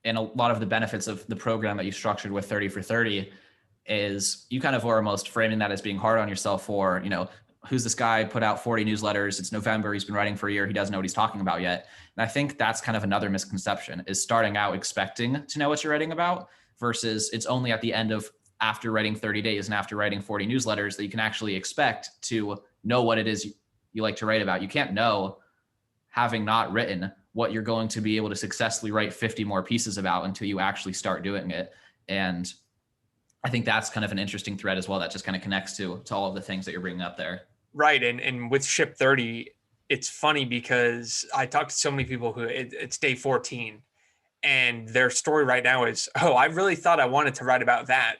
and a lot of the benefits of the program that you structured with 30 for 30, is you kind of were almost framing that as being hard on yourself for, who's this guy, put out 40 newsletters. It's November. He's been writing for a year. He doesn't know what he's talking about yet. And I think that's kind of another misconception, is starting out expecting to know what you're writing about versus it's only at the end of after writing 30 days and after writing 40 newsletters that you can actually expect to know what it is you like to write about. You can't know, having not written, what you're going to be able to successfully write 50 more pieces about until you actually start doing it. And I think that's kind of an interesting thread as well that just kind of connects to all of the things that you're bringing up there. Right. And with Ship 30, it's funny because I talked to so many people who it's day 14 and their story right now is, oh, I really thought I wanted to write about that,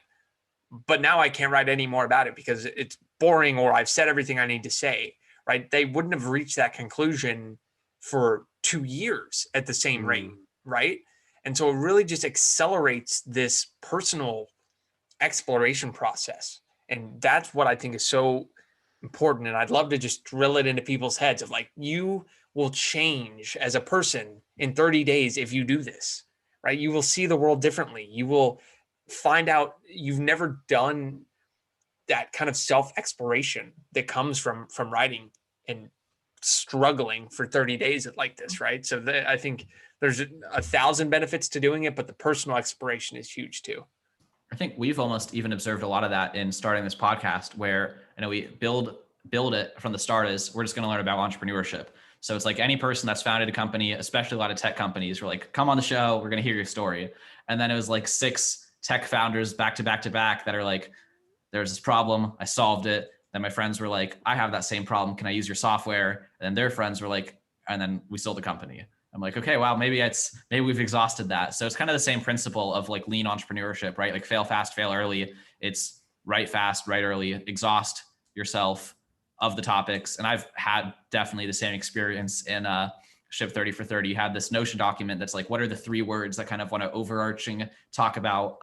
but now I can't write any more about it because it's boring or I've said everything I need to say, right? They wouldn't have reached that conclusion for 2 years at the same rate, right? And so it really just accelerates this personal exploration process. And that's what I think is so important. And I'd love to just drill it into people's heads of like, you will change as a person in 30 days if you do this, right? You will see the world differently. You will find out you've never done that kind of self-exploration that comes from writing and struggling for 30 days like this, right? So I think there's 1,000 benefits to doing it, but the personal exploration is huge too. I think we've almost even observed a lot of that in starting this podcast, where we build it from the start as we're just going to learn about entrepreneurship. So it's like any person that's founded a company, especially a lot of tech companies, we're like, come on the show, we're going to hear your story. And then it was like 6 tech founders back to back to back that are like, there's this problem, I solved it. Then my friends were like, I have that same problem, can I use your software? And then their friends were like, and then we sold the company. I'm like, okay, wow, maybe we've exhausted that. So it's kind of the same principle of like lean entrepreneurship, right? Like fail fast, fail early. It's write fast, write early, exhaust yourself of the topics. And I've had definitely the same experience in Ship 30 for 30. You had this Notion document that's like, what are the 3 words that kind of want to overarching talk about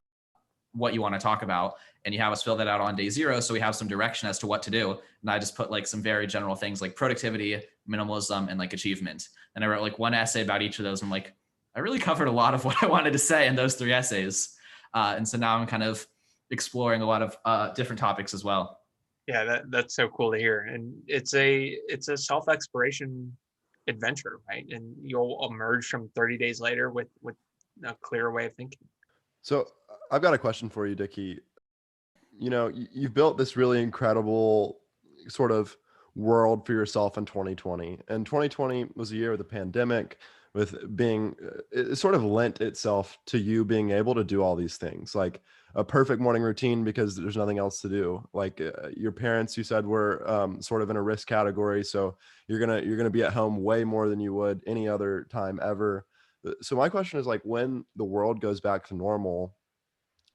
what you want to talk about? And you have us fill that out on day 0. So we have some direction as to what to do. And I just put like some very general things like productivity, minimalism, and like achievement. And I wrote like 1 essay about each of those. I'm like, I really covered a lot of what I wanted to say in those 3 essays. And so now I'm kind of exploring a lot of different topics as well. Yeah, that's so cool to hear. And it's a self-exploration adventure, right? And you'll emerge from 30 days later with a clearer way of thinking. So I've got a question for you, Dickie. You've built this really incredible sort of world for yourself in 2020. And 2020 was a year of the pandemic, with being, it sort of lent itself to you being able to do all these things, like a perfect morning routine because there's nothing else to do. Like your parents, you said, were sort of in a risk category. So you're gonna be at home way more than you would any other time ever. So my question is, like, when the world goes back to normal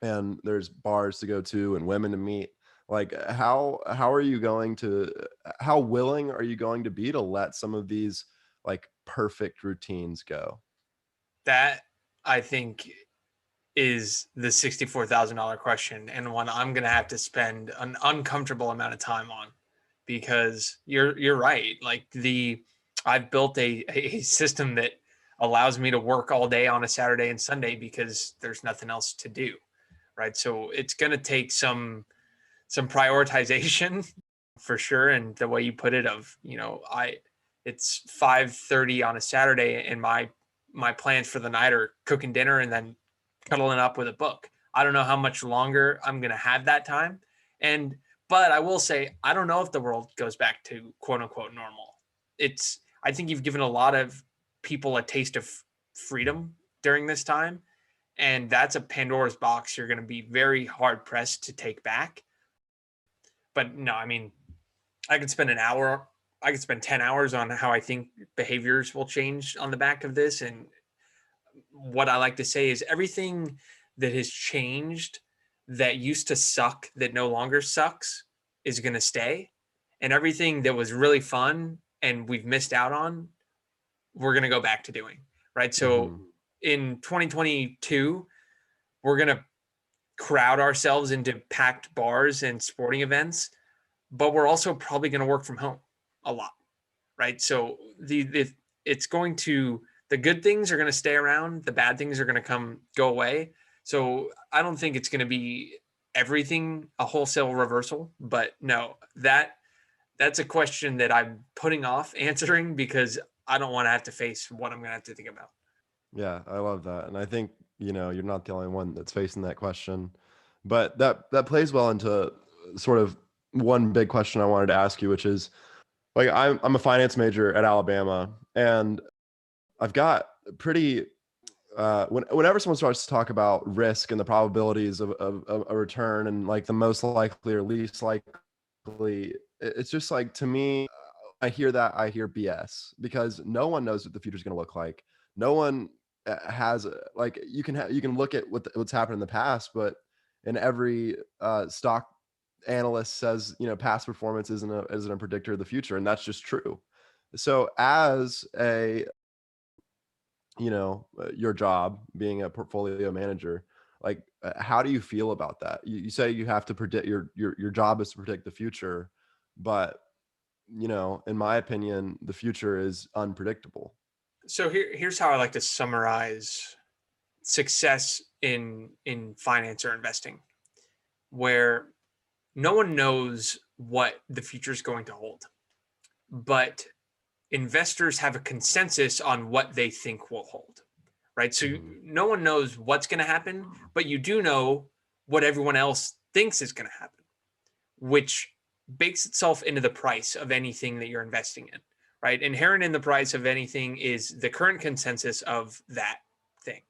and there's bars to go to and women to meet, like how willing are you going to be to let some of these like perfect routines go? That, I think, is the $64,000 question, and one I'm going to have to spend an uncomfortable amount of time on, because you're right. Like I've built a system that allows me to work all day on a Saturday and Sunday because there's nothing else to do. Right. So it's going to take some prioritization for sure. And the way you put it of, it's 5:30 on a Saturday and my plans for the night are cooking dinner and then cuddling up with a book. I don't know how much longer I'm going to have that time. But I will say, I don't know if the world goes back to quote unquote normal. I think you've given a lot of people a taste of freedom during this time. And that's a Pandora's box you're going to be very hard pressed to take back. But no, I mean, I could spend 10 hours on how I think behaviors will change on the back of this. And what I like to say is everything that has changed that used to suck, that no longer sucks, is going to stay. And everything that was really fun and we've missed out on, we're going to go back to doing. Right. So in 2022, we're going to crowd ourselves into packed bars and sporting events, but we're also probably going to work from home a lot. Right. So the good things are going to stay around. The bad things are going to go away. So I don't think it's going to be everything a wholesale reversal, but no, that that's a question that I'm putting off answering because I don't want to have to face what I'm going to have to think about. Yeah, I love that. And I think, you're not the only one that's facing that question. But that plays well into sort of one big question I wanted to ask you, which is like I'm a finance major at Alabama, and I've got pretty whenever someone starts to talk about risk and the probabilities of a return and like the most likely or least likely, it's just like, to me, I hear that, I hear BS, because no one knows what the future is going to look like. No one has like, you can look at what's happened in the past, but in every stock analyst says, past performance isn't a predictor of the future, and that's just true. So as a your job being a portfolio manager, like how do you feel about that? You say you have to predict, your job is to predict the future, but in my opinion, the future is unpredictable. So here's how I like to summarize success in finance or investing, where no one knows what the future is going to hold, but investors have a consensus on what they think will hold, right? So no one knows what's going to happen, but you do know what everyone else thinks is going to happen, which bakes itself into the price of anything that you're investing in, right? Inherent in the price of anything is the current consensus of that thing.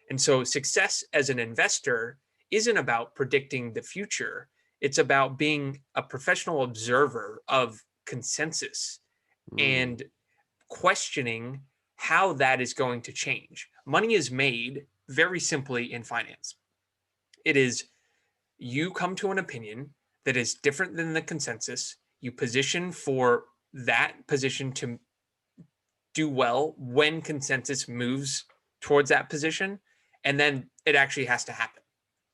And so success as an investor isn't about predicting the future. It's about being a professional observer of consensus and questioning how that is going to change. Money is made very simply in finance. It is, you come to an opinion that is different than the consensus, you position for that position to do well when consensus moves towards that position, and then it actually has to happen,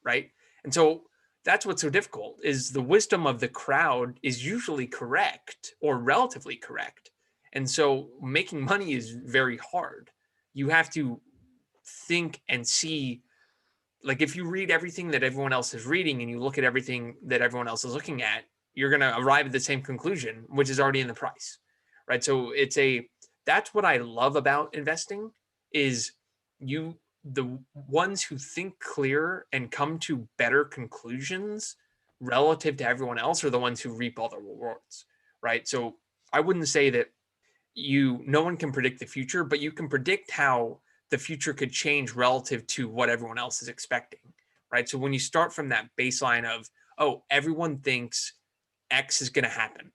right? And so that's what's so difficult, is the wisdom of the crowd is usually correct or relatively correct. And so making money is very hard. You have to think and see, like if you read everything that everyone else is reading and you look at everything that everyone else is looking at, you're going to arrive at the same conclusion, which is already in the price, right? So that's what I love about investing, is the ones who think clear and come to better conclusions relative to everyone else are the ones who reap all the rewards, right? So I wouldn't say that no one can predict the future, but you can predict how the future could change relative to what everyone else is expecting, right? So when you start from that baseline of, oh, everyone thinks X is going to happen.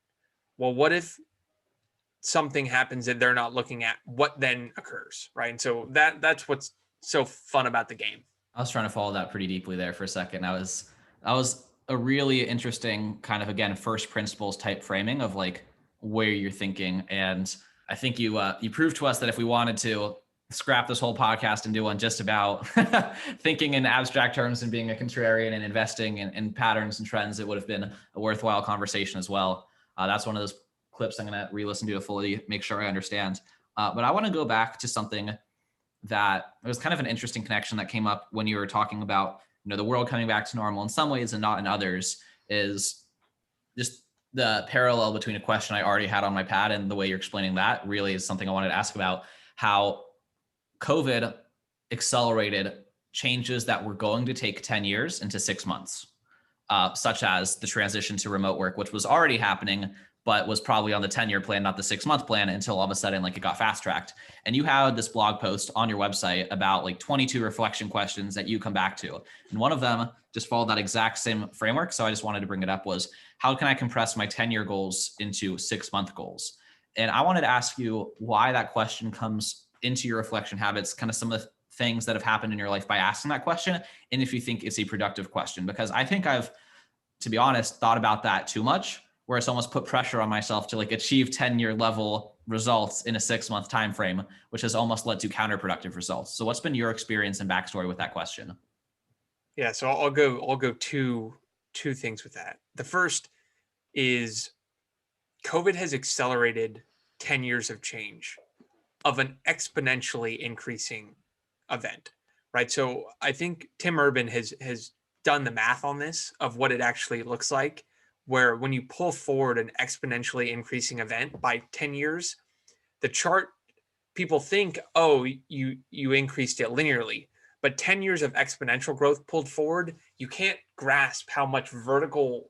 Well, what if something happens that they're not looking at? What then occurs, right? And so that's what's so fun about the game. I was trying to follow that pretty deeply there for a second. That was a really interesting kind of, again, first principles type framing of like where you're thinking. And I think you proved to us that if we wanted to scrap this whole podcast and do one just about thinking in abstract terms and being a contrarian and investing in patterns and trends, it would have been a worthwhile conversation as well. That's one of those clips I'm going to re-listen to fully make sure I understand. But I want to go back to something that it was kind of an interesting connection that came up when you were talking about, the world coming back to normal in some ways and not in others, is just the parallel between a question I already had on my pad and the way you're explaining that really is something I wanted to ask about. How COVID accelerated changes that were going to take 10 years into 6 months, such as the transition to remote work, which was already happening, but was probably on the 10-year plan, not the 6-month plan, until all of a sudden, like, it got fast tracked. And you had this blog post on your website about like 22 reflection questions that you come back to. And one of them just followed that exact same framework. So I just wanted to bring it up, was how can I compress my 10-year goals into 6-month goals? And I wanted to ask you why that question comes into your reflection habits, kind of some of the things that have happened in your life by asking that question. And if you think it's a productive question, because I think I've, to be honest, thought about that too much, where it's almost put pressure on myself to like achieve 10-year level results in a 6-month time frame, which has almost led to counterproductive results. So what's been your experience and backstory with that question? Yeah, so I'll go two things with that. The first is COVID has accelerated 10 years of change, of an exponentially increasing event, right? So I think Tim Urban has done the math on this, of what it actually looks like where when you pull forward an exponentially increasing event by 10 years, the chart, people think, oh, you increased it linearly, but 10 years of exponential growth pulled forward, you can't grasp how much vertical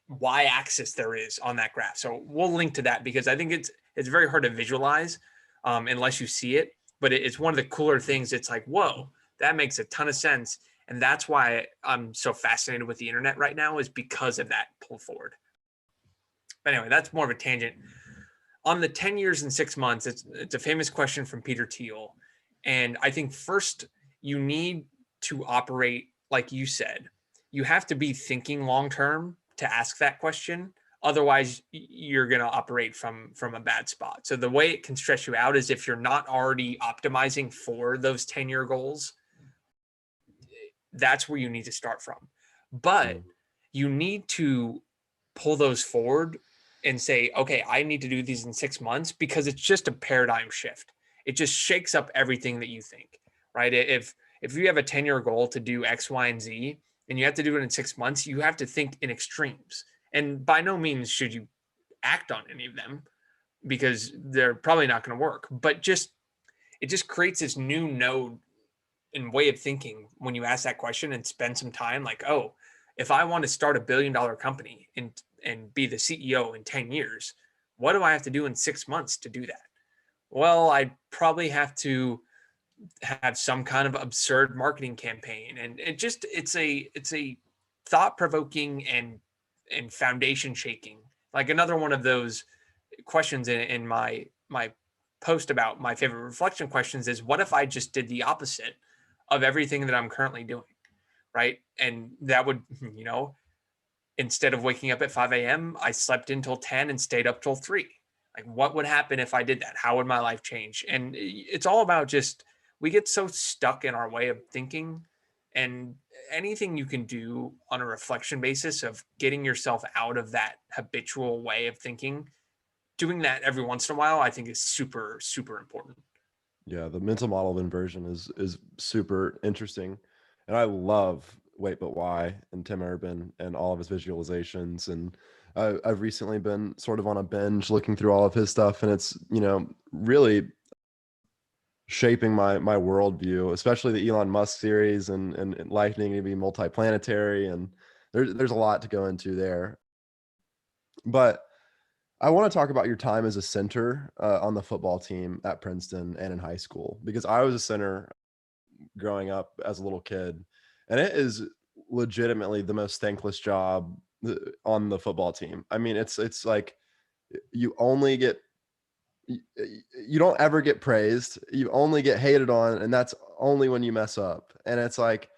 y-axis there is on that graph. So we'll link to that because I think it's very hard to visualize unless you see it, but it's one of the cooler things. It's like, whoa, that makes a ton of sense. And that's why I'm so fascinated with the internet right now, is because of that pull forward. But anyway, that's more of a tangent. On the 10 years and 6 months, it's a famous question from Peter Thiel. And I think first you need to operate, like you said, you have to be thinking long-term to ask that question. Otherwise, you're going to operate from a bad spot. So the way it can stress you out is if you're not already optimizing for those 10-year goals, that's where you need to start from. But you need to pull those forward and say, okay, I need to do these in 6 months, because it's just a paradigm shift. It just shakes up everything that you think, right? If you have a 10-year goal to do X, Y, and Z, and you have to do it in 6 months, you have to think in extremes. And by no means should you act on any of them, because they're probably not going to work. But it just creates this new node and way of thinking when you ask that question and spend some time like, oh, if I want to start $1 billion company and be the CEO in 10 years, what do I have to do in 6 months to do that? Well, I probably have to have some kind of absurd marketing campaign. And it's a thought provoking and foundation shaking. Like another one of those questions in my post about my favorite reflection questions is, what if I just did the opposite of everything that I'm currently doing? Right. And that would, instead of waking up at 5 a.m., I slept until 10 and stayed up till 3. Like, what would happen if I did that? How would my life change? And it's all about we get so stuck in our way of thinking, and anything you can do on a reflection basis of getting yourself out of that habitual way of thinking, doing that every once in a while, I think is super, super important. Yeah, the mental model of inversion is super interesting. And I love Wait But Why and Tim Urban and all of his visualizations. And I've recently been sort of on a binge looking through all of his stuff, and it's, really shaping my worldview, especially the Elon Musk series and life needing to be multiplanetary. And there's a lot to go into there. But I want to talk about your time as a center on the football team at Princeton and in high school, because I was a center growing up as a little kid, and it is legitimately the most thankless job on the football team. I mean, it's like you only get you don't ever get praised. You only get hated on, and that's only when you mess up. And it's like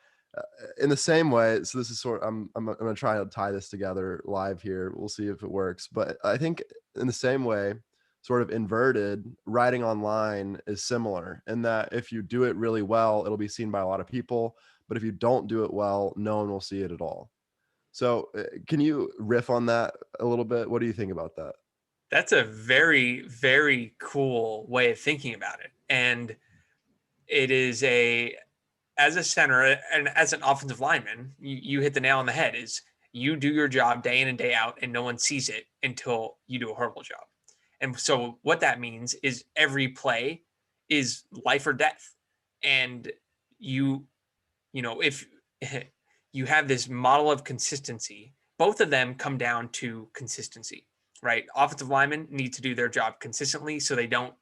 in the same way. So this is I'm gonna try to tie this together live here. We'll see if it works. But I think in the same way, sort of inverted, writing online is similar in that if you do it really well, it'll be seen by a lot of people. But if you don't do it well, no one will see it at all. So can you riff on that a little bit? What do you think about that? That's a very, very cool way of thinking about it. And it is as a center and as an offensive lineman, you hit the nail on the head. Is you do your job day in and day out, and no one sees it until you do a horrible job. And so what that means is every play is life or death. And if you have this model of consistency, both of them come down to consistency, right? Offensive linemen need to do their job consistently so they don't,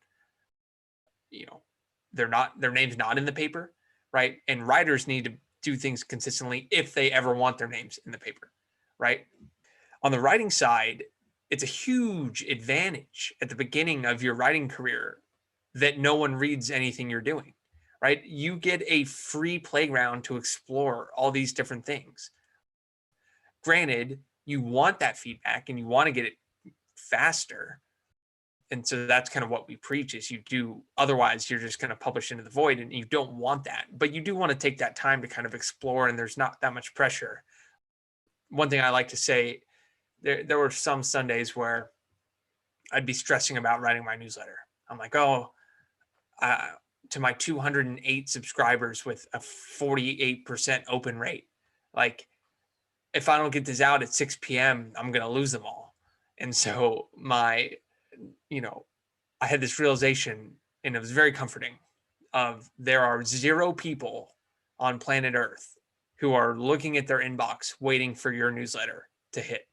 their name's not in the paper, right? And writers need to do things consistently if they ever want their names in the paper, right? On the writing side, it's a huge advantage at the beginning of your writing career that no one reads anything you're doing, right? You get a free playground to explore all these different things. Granted, you want that feedback and you want to get it faster. And so that's kind of what we preach is you do, otherwise you're just going to publish into the void, and you don't want that. But you do want to take that time to kind of explore, and there's not that much pressure. One thing I like to say, there were some Sundays where I'd be stressing about writing my newsletter. I'm like, to my 208 subscribers with a 48% open rate, like if I don't get this out at 6 p.m., I'm going to lose them all. And so I had this realization, and it was very comforting, of there are 0 people on planet Earth who are looking at their inbox waiting for your newsletter to hit.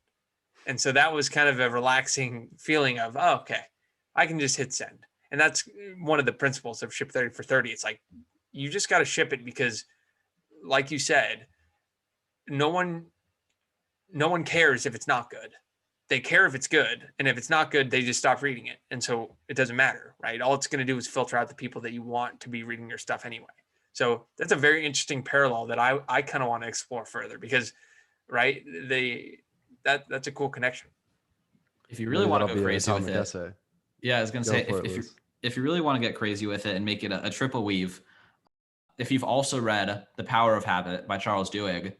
And so that was kind of a relaxing feeling of, oh, okay, I can just hit send. And that's one of the principles of Ship 30 for 30. It's like, you just got to ship it because, like you said, no one cares if it's not good. They care if it's good. And if it's not good, they just stop reading it. And so it doesn't matter, right? All it's going to do is filter out the people that you want to be reading your stuff anyway. So that's a very interesting parallel that I kind of want to explore further, because, right, that's a cool connection. If you really want to go crazy with it. Essay. Yeah, I was going to say, if you really want to get crazy with it and make it a triple weave, if you've also read The Power of Habit by Charles Duhigg,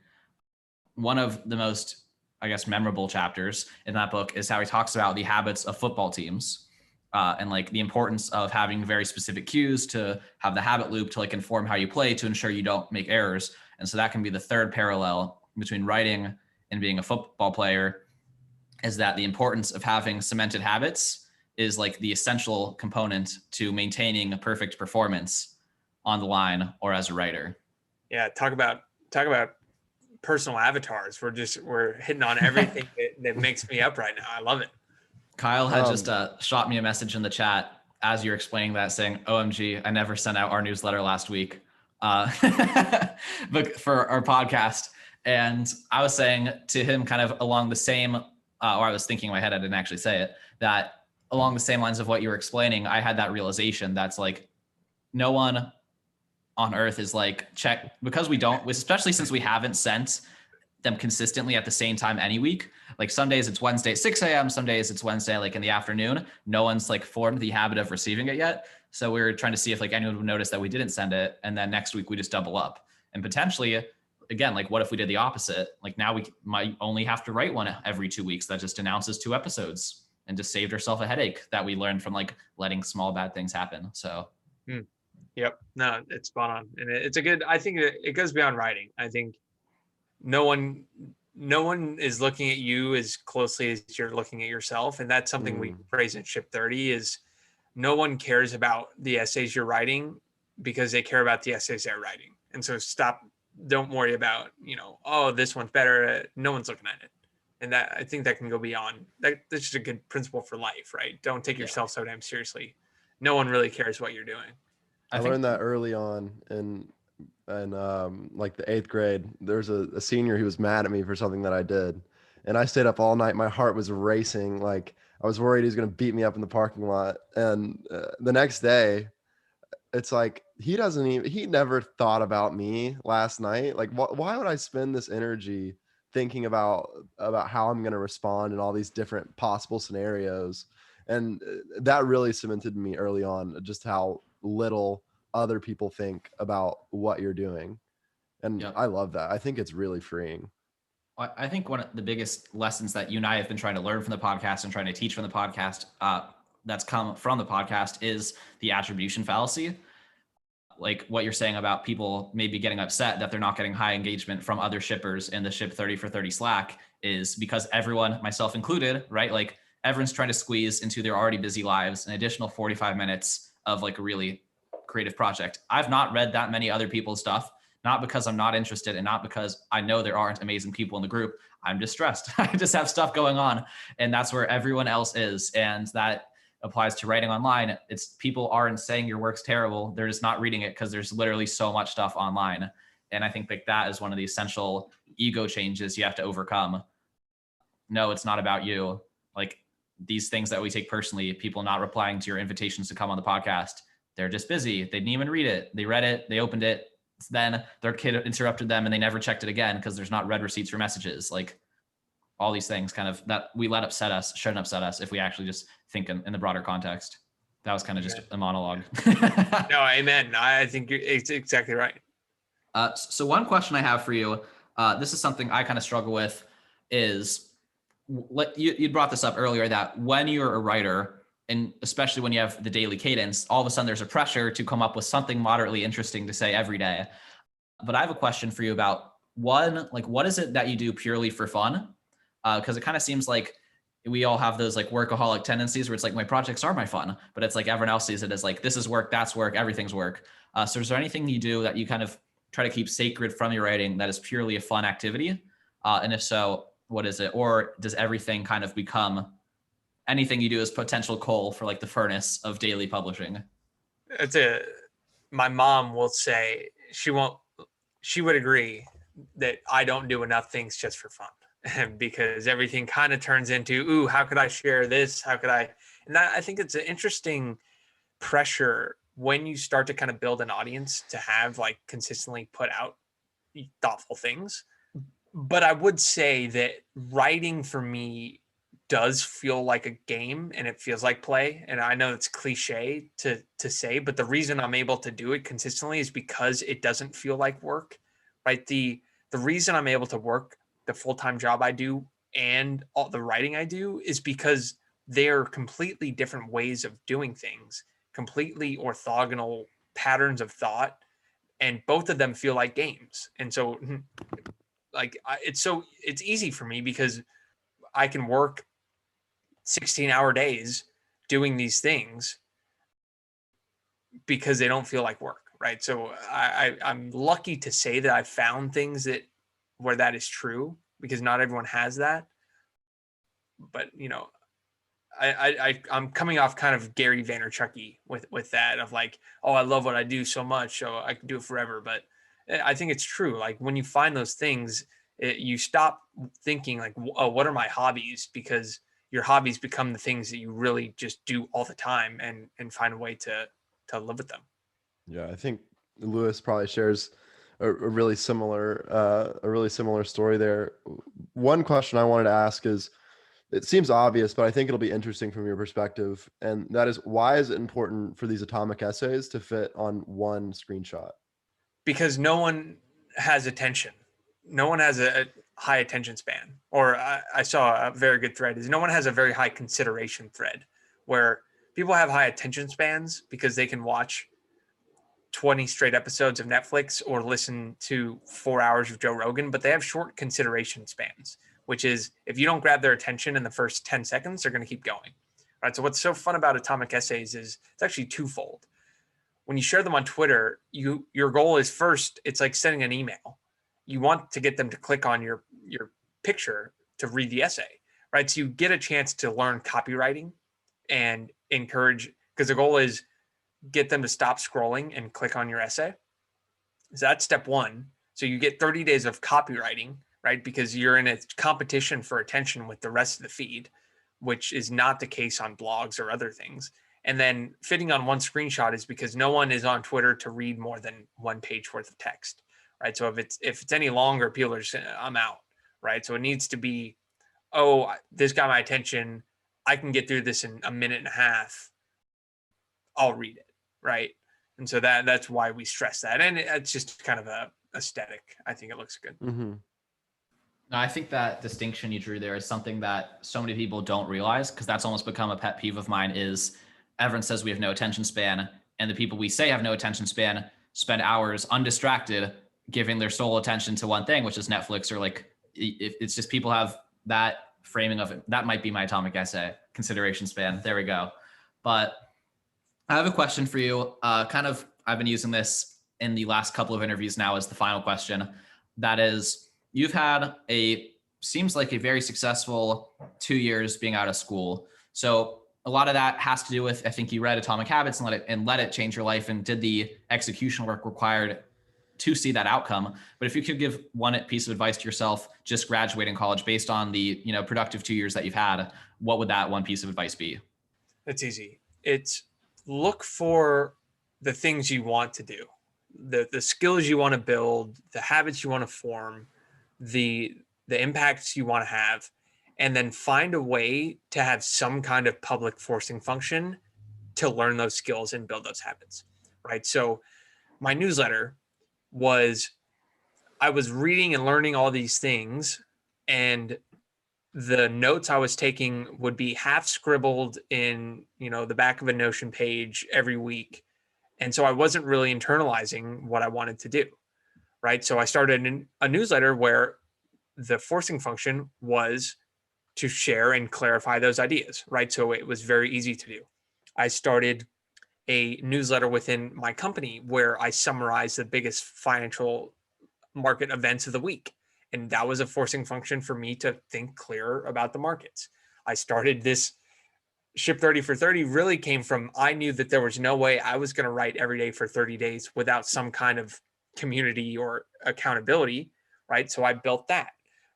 one of the most, I guess, memorable chapters in that book is how he talks about the habits of football teams, and like the importance of having very specific cues to have the habit loop to like inform how you play to ensure you don't make errors. And so that can be the third parallel between writing and being a football player, is that the importance of having cemented habits is like the essential component to maintaining a perfect performance on the line or as a writer. Yeah. Talk about personal avatars. We're hitting on everything that makes me up right now. I love it. Kyle had just shot me a message in the chat as you're explaining that, saying, OMG, I never sent out our newsletter last week, but for our podcast. And I was saying to him kind of along the same, or I was thinking in my head, I didn't actually say it, that along the same lines of what you were explaining, I had that realization that's like, no one on earth is like, check, because we don't, especially since we haven't sent them consistently at the same time any week. Like some days it's Wednesday at 6 a.m. Some days it's Wednesday, like in the afternoon. No one's like formed the habit of receiving it yet. So we were trying to see if like anyone would notice that we didn't send it. And then next week we just double up. And potentially, again, like what if we did the opposite? Like now we might only have to write one every 2 weeks that just announces 2 episodes, and just saved ourselves a headache that we learned from like letting small bad things happen. So. Yep. No, it's spot on. And it's a good, I think it goes beyond writing. I think no one is looking at you as closely as you're looking at yourself. And that's something we phrase in Ship 30 is no one cares about the essays you're writing because they care about the essays they're writing. And so don't worry about, oh, this one's better. No one's looking at it. And that, I think that can go beyond that. That's just a good principle for life, right? Don't take yourself so damn seriously. No one really cares what you're doing. I learned that early on in like the 8th grade. There's a senior who was mad at me for something that I did, and I stayed up all night. My heart was racing. Like I was worried he was going to beat me up in the parking lot. And the next day, it's like he never thought about me last night. Like why would I spend this energy thinking about how I'm going to respond in all these different possible scenarios? And that really cemented me early on just how little other people think about what you're doing. And I love that. I think it's really freeing. I think one of the biggest lessons that you and I have been trying to learn from the podcast and trying to teach from the podcast, that's come from the podcast, is the attribution fallacy. Like what you're saying about people maybe getting upset that they're not getting high engagement from other shippers in the Ship 30 for 30 Slack is because everyone, myself included, right? Like everyone's trying to squeeze into their already busy lives an additional 45 minutes of like a really creative project. I've not read that many other people's stuff, not because I'm not interested and not because I know there aren't amazing people in the group. I'm just stressed. I just have stuff going on, and that's where everyone else is. And that applies to writing online. It's people aren't saying your work's terrible. They're just not reading it because there's literally so much stuff online. And I think like that is one of the essential ego changes you have to overcome. No, it's not about you. Like these things that we take personally, people not replying to your invitations to come on the podcast, they're just busy. They didn't even read it. They read it, they opened it. Then their kid interrupted them and they never checked it again because there's not read receipts for messages. Like all these things kind of that we let upset us, shouldn't upset us if we actually just think in the broader context. That was kind of just a monologue. No, amen. I think it's exactly right. So one question I have for you, this is something I kind of struggle with, is you brought this up earlier that when you're a writer, and especially when you have the daily cadence, all of a sudden there's a pressure to come up with something moderately interesting to say every day. But I have a question for you about one, like, what is it that you do purely for fun? Because it kind of seems like we all have those like workaholic tendencies where it's like my projects are my fun, but it's like everyone else sees it as like this is work, that's work, everything's work. So is there anything you do that you kind of try to keep sacred from your writing that is purely a fun activity? And if so, what is it? Or does everything kind of become anything you do as potential coal for like the furnace of daily publishing? My mom will say she would agree that I don't do enough things just for fun because everything kind of turns into, ooh, how could I share this? How could I? And I think it's an interesting pressure when you start to kind of build an audience to have like consistently put out thoughtful things. But I would say that writing for me does feel like a game and it feels like play. And I know it's cliche to say, but the reason I'm able to do it consistently is because it doesn't feel like work, right? The reason I'm able to work the full-time job I do and all the writing I do is because they're completely different ways of doing things, completely orthogonal patterns of thought, and both of them feel like games. And so like it's easy for me because I can work 16-hour days doing these things because they don't feel like work, right? So I'm lucky to say that I've found things where that is true because not everyone has that. But I'm coming off kind of Gary Vaynerchuk-y with that of like, oh, I love what I do so much, so I can do it forever. But I think it's true. Like when you find those things, you stop thinking like, oh, what are my hobbies? Because your hobbies become the things that you really just do all the time and find a way to live with them. Yeah, I think Lewis probably shares a really similar story there. One question I wanted to ask is, it seems obvious, but I think it'll be interesting from your perspective. And that is, why is it important for these atomic essays to fit on one screenshot? Because no one has attention. No one has a high attention span. Or I saw a very good thread is no one has a very high consideration thread where people have high attention spans because they can watch 20 straight episodes of Netflix or listen to 4 hours of Joe Rogan, but they have short consideration spans, which is if you don't grab their attention in the first 10 seconds, they're going to keep going. Right. So what's so fun about atomic essays is it's actually twofold. When you share them on Twitter, your goal is first, it's like sending an email. You want to get them to click on your picture to read the essay, right? So you get a chance to learn copywriting and encourage, because the goal is get them to stop scrolling and click on your essay. So that's step one. So you get 30 days of copywriting, right? Because you're in a competition for attention with the rest of the feed, which is not the case on blogs or other things. And then fitting on one screenshot is because no one is on Twitter to read more than one page worth of text, right? So if it's any longer, people are just saying, I'm out, right? So it needs to be, oh, this got my attention. I can get through this in a minute and a half. I'll read it, right? And so that's why we stress that. And it's just kind of a aesthetic. I think it looks good. Mm-hmm. No, I think that distinction you drew there is something that so many people don't realize, because that's almost become a pet peeve of mine is everyone says we have no attention span, and the people we say have no attention span spend hours undistracted giving their sole attention to one thing, which is Netflix, or like it's just people have that framing of it. That might be my atomic essay consideration span. There we go. But I have a question for you. I've been using this in the last couple of interviews now as the final question. That is, you've had seems like a very successful 2 years being out of school. So a lot of that has to do with, I think you read Atomic Habits and let it change your life and did the execution work required to see that outcome. But if you could give one piece of advice to yourself, just graduating college based on the, productive 2 years that you've had, what would that one piece of advice be? It's easy. It's look for the things you want to do, the skills you want to build, the habits you want to form, the impacts you want to have, and then find a way to have some kind of public forcing function to learn those skills and build those habits, right? So my newsletter I was reading and learning all these things, and the notes I was taking would be half scribbled in, the back of a Notion page every week. And so I wasn't really internalizing what I wanted to do, right? So I started a newsletter where the forcing function was to share and clarify those ideas, right? So it was very easy to do. I started a newsletter within my company where I summarize the biggest financial market events of the week. And that was a forcing function for me to think clearer about the markets. I started this Ship 30 for 30 really came from I knew that there was no way I was going to write every day for 30 days without some kind of community or accountability, right? So I built that,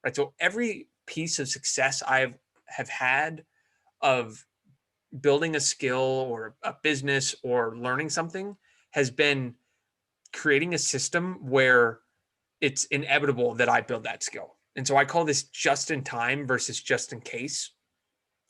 right? So every piece of success have had of building a skill or a business or learning something has been creating a system where it's inevitable that I build that skill. And so I call this just in time versus just in case,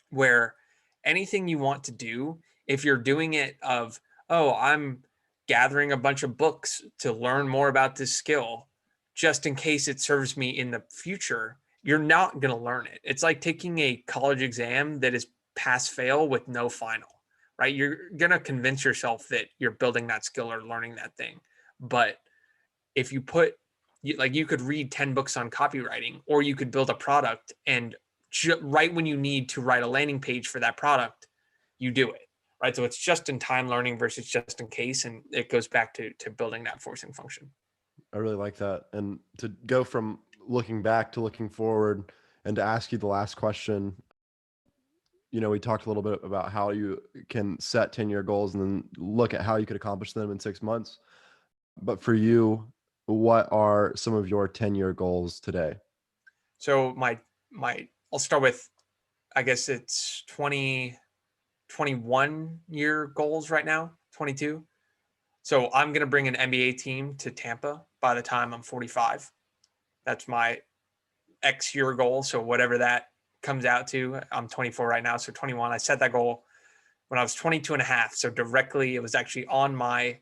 where anything you want to do, if you're doing it of, oh, I'm gathering a bunch of books to learn more about this skill, just in case it serves me in the future, you're not going to learn it. It's like taking a college exam that is pass fail with no final, right? You're going to convince yourself that you're building that skill or learning that thing. But if you put, like, you could read 10 books on copywriting, or you could build a product, and right when you need to write a landing page for that product, you do it, right? So it's just in time learning versus just in case. And it goes back to building that forcing function. I really like that. And to go from looking back to looking forward, and to ask you the last question, we talked a little bit about how you can set 10-year goals and then look at how you could accomplish them in 6 months. But for you, what are some of your 10-year goals today? So I'll start with, I guess it's 21 year goals right now, 22. So I'm going to bring an NBA team to Tampa by the time I'm 45. That's my X year goal. So whatever that comes out to, I'm 24 right now. So 21, I set that goal when I was 22 and a half. So directly, it was actually on my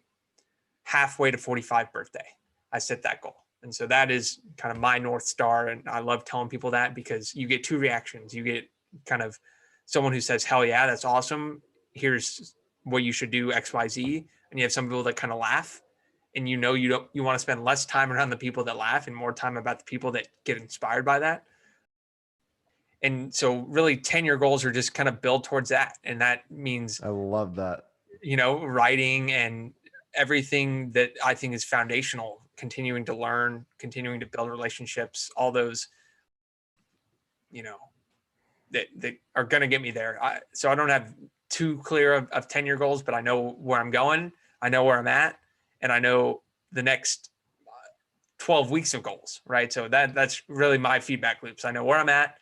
halfway to 45 birthday. I set that goal. And so that is kind of my North Star. And I love telling people that, because you get two reactions. You get kind of someone who says, hell yeah, that's awesome. Here's what you should do, X, Y, Z. And you have some people that kind of laugh, and you want to spend less time around the people that laugh and more time about the people that get inspired by that. And so really 10-year goals are just kind of build towards that. And that means, I love that. Writing and everything that I think is foundational, continuing to learn, continuing to build relationships, all those, that are going to get me there. So I don't have too clear of 10-year goals, but I know where I'm going. I know where I'm at, and I know the next 12 weeks of goals, right? So that's really my feedback loops. I know where I'm at,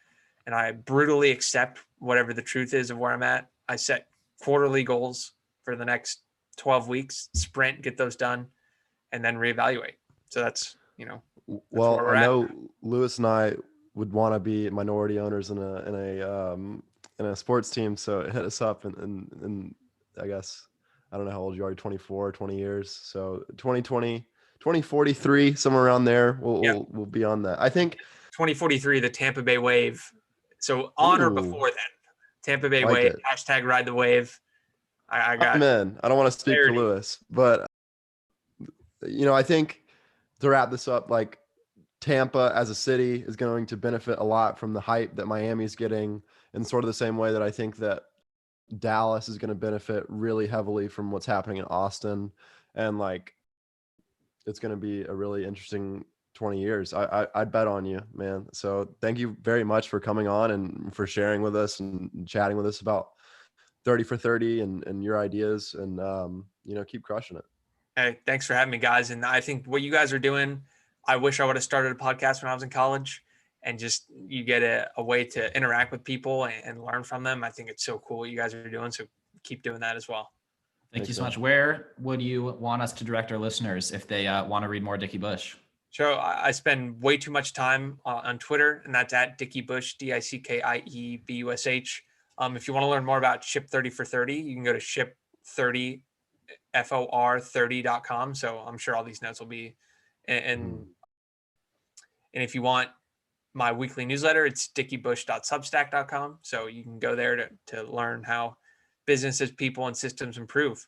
and I brutally accept whatever the truth is of where I'm at. I set quarterly goals for the next 12 weeks, sprint, get those done, and then reevaluate. So that's Well, where we're I at. know Lewis and I would want to be minority owners in a sports team. So hit us up, and I guess, I don't know how old you are, 24, 20 years. So 2020, 2043, somewhere around there. We'll be on that. I think 2043, the Tampa Bay Wave. So on or before then, Tampa Bay like Wave, it. hashtag ride the wave. I got I'm in. I don't want to speak for clarity. Lewis, but I think, to wrap this up, like, Tampa as a city is going to benefit a lot from the hype that Miami's getting, in sort of the same way that I think that Dallas is going to benefit really heavily from what's happening in Austin. And like, it's going to be a really interesting 20 years. I'd bet on you, man. So thank you very much for coming on and for sharing with us and chatting with us about 30 for 30 and your ideas, and keep crushing it. Hey, thanks for having me, guys. And I think what you guys are doing, I wish I would have started a podcast when I was in college, and just you get a way to interact with people and learn from them. I think it's so cool what you guys are doing. So keep doing that as well. Thank you so man. much. Where would you want us to direct our listeners if they want to read more Dickie Bush? So I spend way too much time on Twitter, and that's at Dickie Bush, DickieBush. If you want to learn more about Ship 30 for 30, you can go to Ship 30, FOR30.com. So I'm sure all these notes will be, and if you want my weekly newsletter, it's dickiebush.substack.com. So you can go there to learn how businesses, people, and systems improve.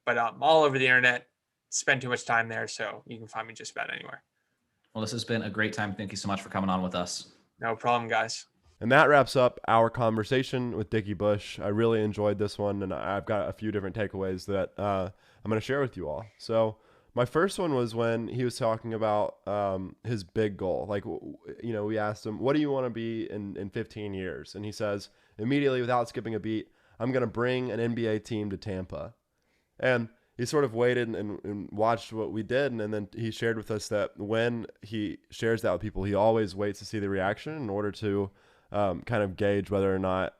But all over the internet, spend too much time there. So you can find me just about anywhere. Well, this has been a great time. Thank you so much for coming on with us. No problem, guys. And that wraps up our conversation with Dickie Bush. I really enjoyed this one, and I've got a few different takeaways that I'm going to share with you all. So my first one was when he was talking about his big goal. Like, you know, we asked him, what do you want to be in 15 years? And he says, immediately, without skipping a beat, I'm going to bring an NBA team to Tampa. And he sort of waited and watched what we did. And then he shared with us that when he shares that with people, he always waits to see the reaction in order to kind of gauge whether or not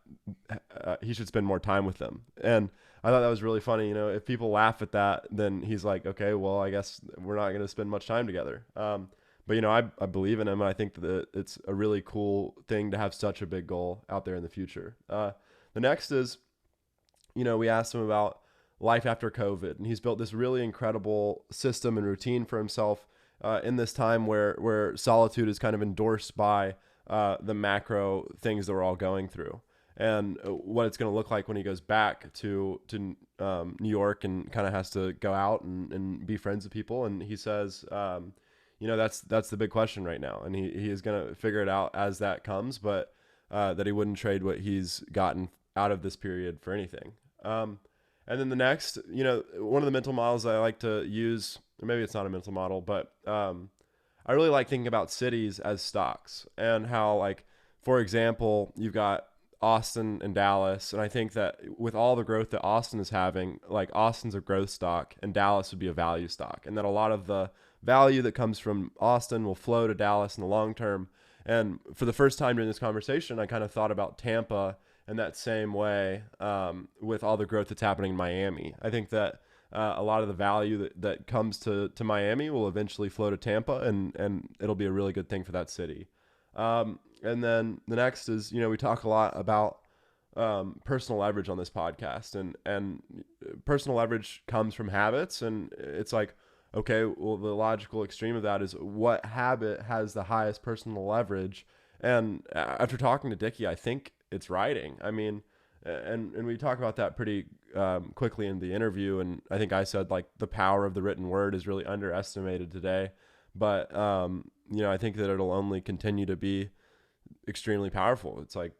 he should spend more time with them. And I thought that was really funny. You know, if people laugh at that, then he's like, okay, well, I guess we're not going to spend much time together. But, you know, I believe in him, and I think that it's a really cool thing to have such a big goal out there in the future. The next is, you know, we asked him about life after COVID, and he's built this really incredible system and routine for himself in this time where solitude is kind of endorsed by the macro things that we're all going through, and what it's going to look like when he goes back to New York and kind of has to go out and be friends with people. And he says, you know, that's the big question right now, and he is going to figure it out as that comes, but that he wouldn't trade what he's gotten out of this period for anything. And then the next, you know, one of the mental models I like to use, or maybe it's not a mental model, but I really like thinking about cities as stocks, and how, like, for example, you've got Austin and Dallas. And I think that with all the growth that Austin is having, like, Austin's a growth stock and Dallas would be a value stock. And that a lot of the value that comes from Austin will flow to Dallas in the long term. And for the first time during this conversation, I kind of thought about Tampa in that same way, with all the growth that's happening in Miami. I think that a lot of the value that comes to Miami will eventually flow to Tampa, and it'll be a really good thing for that city. And then the next is, you know, we talk a lot about personal leverage on this podcast, and personal leverage comes from habits. And it's like, okay, well, the logical extreme of that is what habit has the highest personal leverage? And after talking to Dickie, I think it's writing. I mean, and we talk about that pretty quickly in the interview. And I think I said, like, the power of the written word is really underestimated today. But, you know, I think that it'll only continue to be extremely powerful. It's like,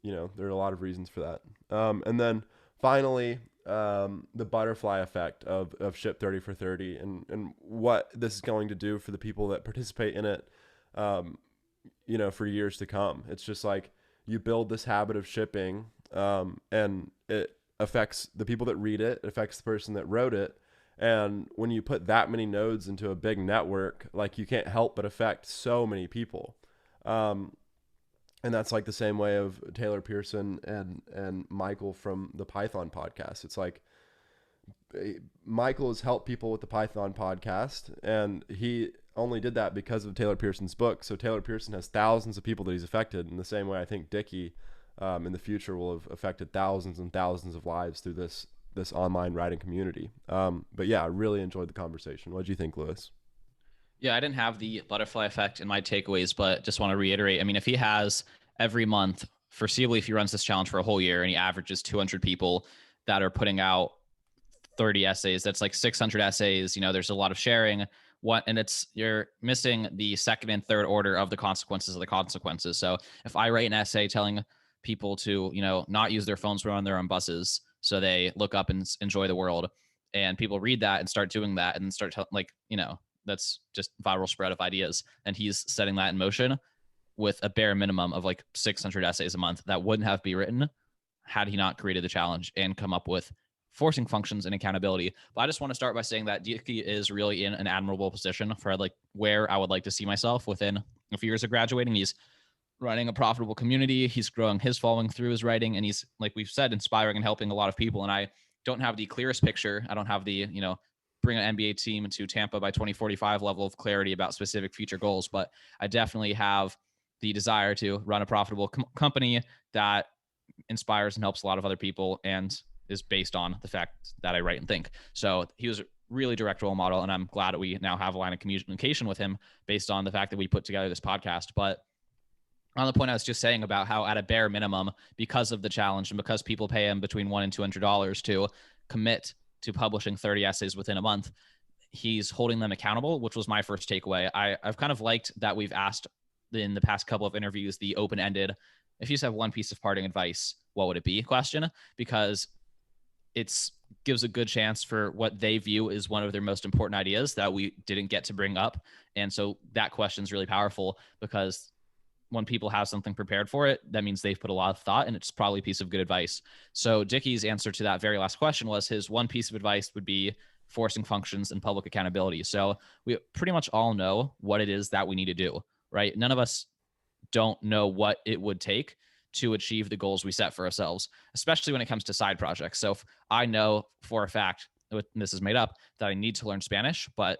you know, there are a lot of reasons for that. And then finally, the butterfly effect of Ship 30 for 30 and what this is going to do for the people that participate in it, you know, for years to come. It's just like, you build this habit of shipping, and it affects the people that read it, it affects the person that wrote it. And when you put that many nodes into a big network, like, you can't help but affect so many people. And that's like the same way of Taylor Pearson and Michael from the Python podcast. It's like, Michael has helped people with the Python podcast, and he only did that because of Taylor Pearson's book. So Taylor Pearson has thousands of people that he's affected, in the same way I think Dickie in the future will have affected thousands and thousands of lives through this online writing community. But yeah, I really enjoyed the conversation. What did you think, Lewis? Yeah, I didn't have the butterfly effect in my takeaways, but just want to reiterate. I mean, if he has every month, foreseeably, if he runs this challenge for a whole year and he averages 200 people that are putting out 30 essays, that's like 600 essays. You know, there's a lot of sharing. And you're missing the second and third order of the consequences of the consequences. So if I write an essay telling people to, you know, not use their phones when on their own buses, so they look up and enjoy the world, and people read that and start doing that and start like, you know, that's just viral spread of ideas. And he's setting that in motion with a bare minimum of like 600 essays a month that wouldn't have been written had he not created the challenge and come up with forcing functions and accountability. But I just want to start by saying that Dickie is really in an admirable position for like where I would like to see myself within a few years of graduating. He's running a profitable community. He's growing his following through his writing. And he's, like we've said, inspiring and helping a lot of people. And I don't have the clearest picture. I don't have the, you know, bring an NBA team to Tampa by 2045 level of clarity about specific future goals. But I definitely have the desire to run a profitable company that inspires and helps a lot of other people and is based on the fact that I write and think. So he was a really direct role model, and I'm glad that we now have a line of communication with him based on the fact that we put together this podcast. But on the point I was just saying about how at a bare minimum, because of the challenge and because people pay him between $100 and $200 to commit to publishing 30 essays within a month, he's holding them accountable, which was my first takeaway. I've kind of liked that we've asked in the past couple of interviews the open-ended, if you just have one piece of parting advice, what would it be question, because it's gives a good chance for what they view as one of their most important ideas that we didn't get to bring up. And so that question is really powerful, because when people have something prepared for it, that means they've put a lot of thought, and it's probably a piece of good advice. So Dickie's answer to that very last question was his one piece of advice would be forcing functions and public accountability. So we pretty much all know what it is that we need to do, right? None of us don't know what it would take to achieve the goals we set for ourselves, especially when it comes to side projects. So if I know for a fact, and this is made up, that I need to learn Spanish, but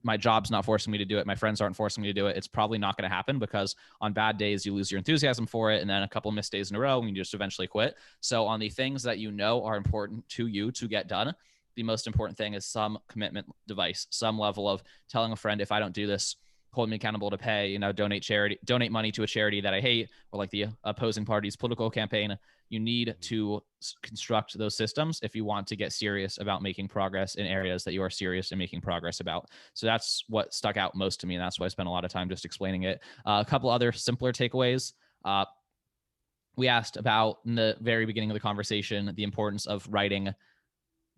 my job's not forcing me to do it, my friends aren't forcing me to do it, it's probably not going to happen, because on bad days you lose your enthusiasm for it, and then a couple of missed days in a row and you just eventually quit. So on the things that you know are important to you to get done, the most important thing is some commitment device, some level of telling a friend, if I don't do this, hold me accountable to pay, donate money to a charity that I hate, or like the opposing party's political campaign. You need to construct those systems if you want to get serious about making progress in areas that you are serious in making progress about. So that's what stuck out most to me, and that's why I spent a lot of time just explaining it. A couple other simpler takeaways. We asked about, in the very beginning of the conversation, the importance of writing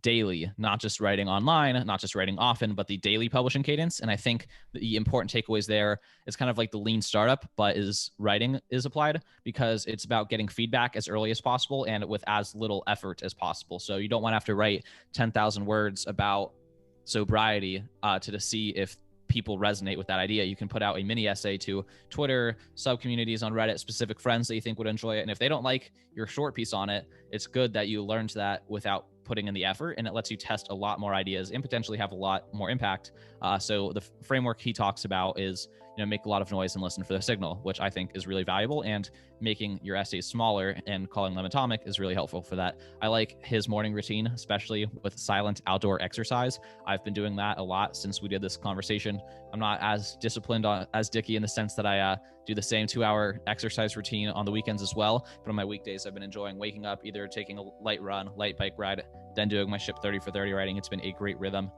daily, not just writing online, not just writing often, but the daily publishing cadence. And I think the important takeaways there is kind of like the lean startup, but writing is applied, because it's about getting feedback as early as possible and with as little effort as possible. So you don't want to have to write 10,000 words about sobriety to see if people resonate with that idea. You can put out a mini essay to Twitter, sub communities on Reddit, specific friends that you think would enjoy it. And if they don't like your short piece on it, it's good that you learned that without putting in the effort, and it lets you test a lot more ideas and potentially have a lot more impact. So the framework he talks about is, make a lot of noise and listen for the signal, which I think is really valuable, and making your essays smaller and calling them atomic is really helpful for that. I like his morning routine, especially with silent outdoor exercise. I've been doing that a lot since we did this conversation. I'm not as disciplined as Dickie in the sense that I do the same 2-hour exercise routine on the weekends as well. But on my weekdays, I've been enjoying waking up, either taking a light run, light bike ride, then doing my Ship 30 for 30 writing. It's been a great rhythm,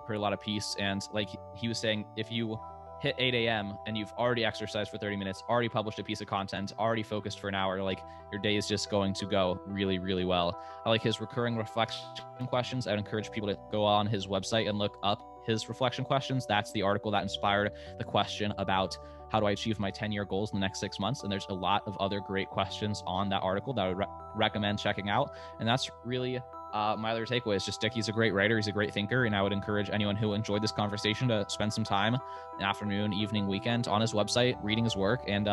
for a lot of peace. And like he was saying, if you hit 8 a.m. and you've already exercised for 30 minutes, already published a piece of content, already focused for an hour, like your day is just going to go really, really well. I like his recurring reflection questions. I would encourage people to go on his website and look up his reflection questions. That's the article that inspired the question about how do I achieve my 10-year goals in the next 6 months? And there's a lot of other great questions on that article that I would recommend checking out. And that's really my other takeaway is just Dickie's a great writer. He's a great thinker. And I would encourage anyone who enjoyed this conversation to spend some time, an afternoon, evening, weekend on his website, reading his work and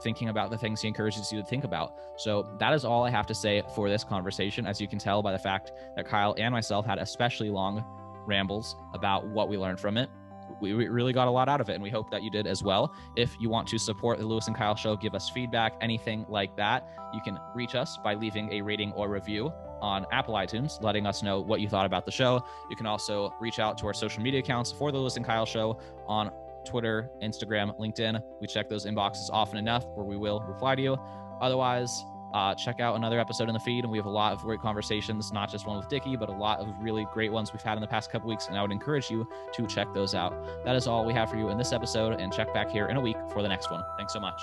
thinking about the things he encourages you to think about. So that is all I have to say for this conversation. As you can tell by the fact that Kyle and myself had especially long rambles about what we learned from it. We really got a lot out of it, and we hope that you did as well. If you want to support the Lewis and Kyle Show, give us feedback, anything like that, you can reach us by leaving a rating or review on Apple iTunes, letting us know what you thought about the show. You can also reach out to our social media accounts for the Lewis and Kyle Show on Twitter, Instagram, LinkedIn. We check those inboxes often enough where we will reply to you. Otherwise, check out another episode in the feed, and we have a lot of great conversations, not just one with Dickie, but a lot of really great ones we've had in the past couple weeks, and I would encourage you to check those out. That is all we have for you in this episode, and check back here in a week for the next one. Thanks so much.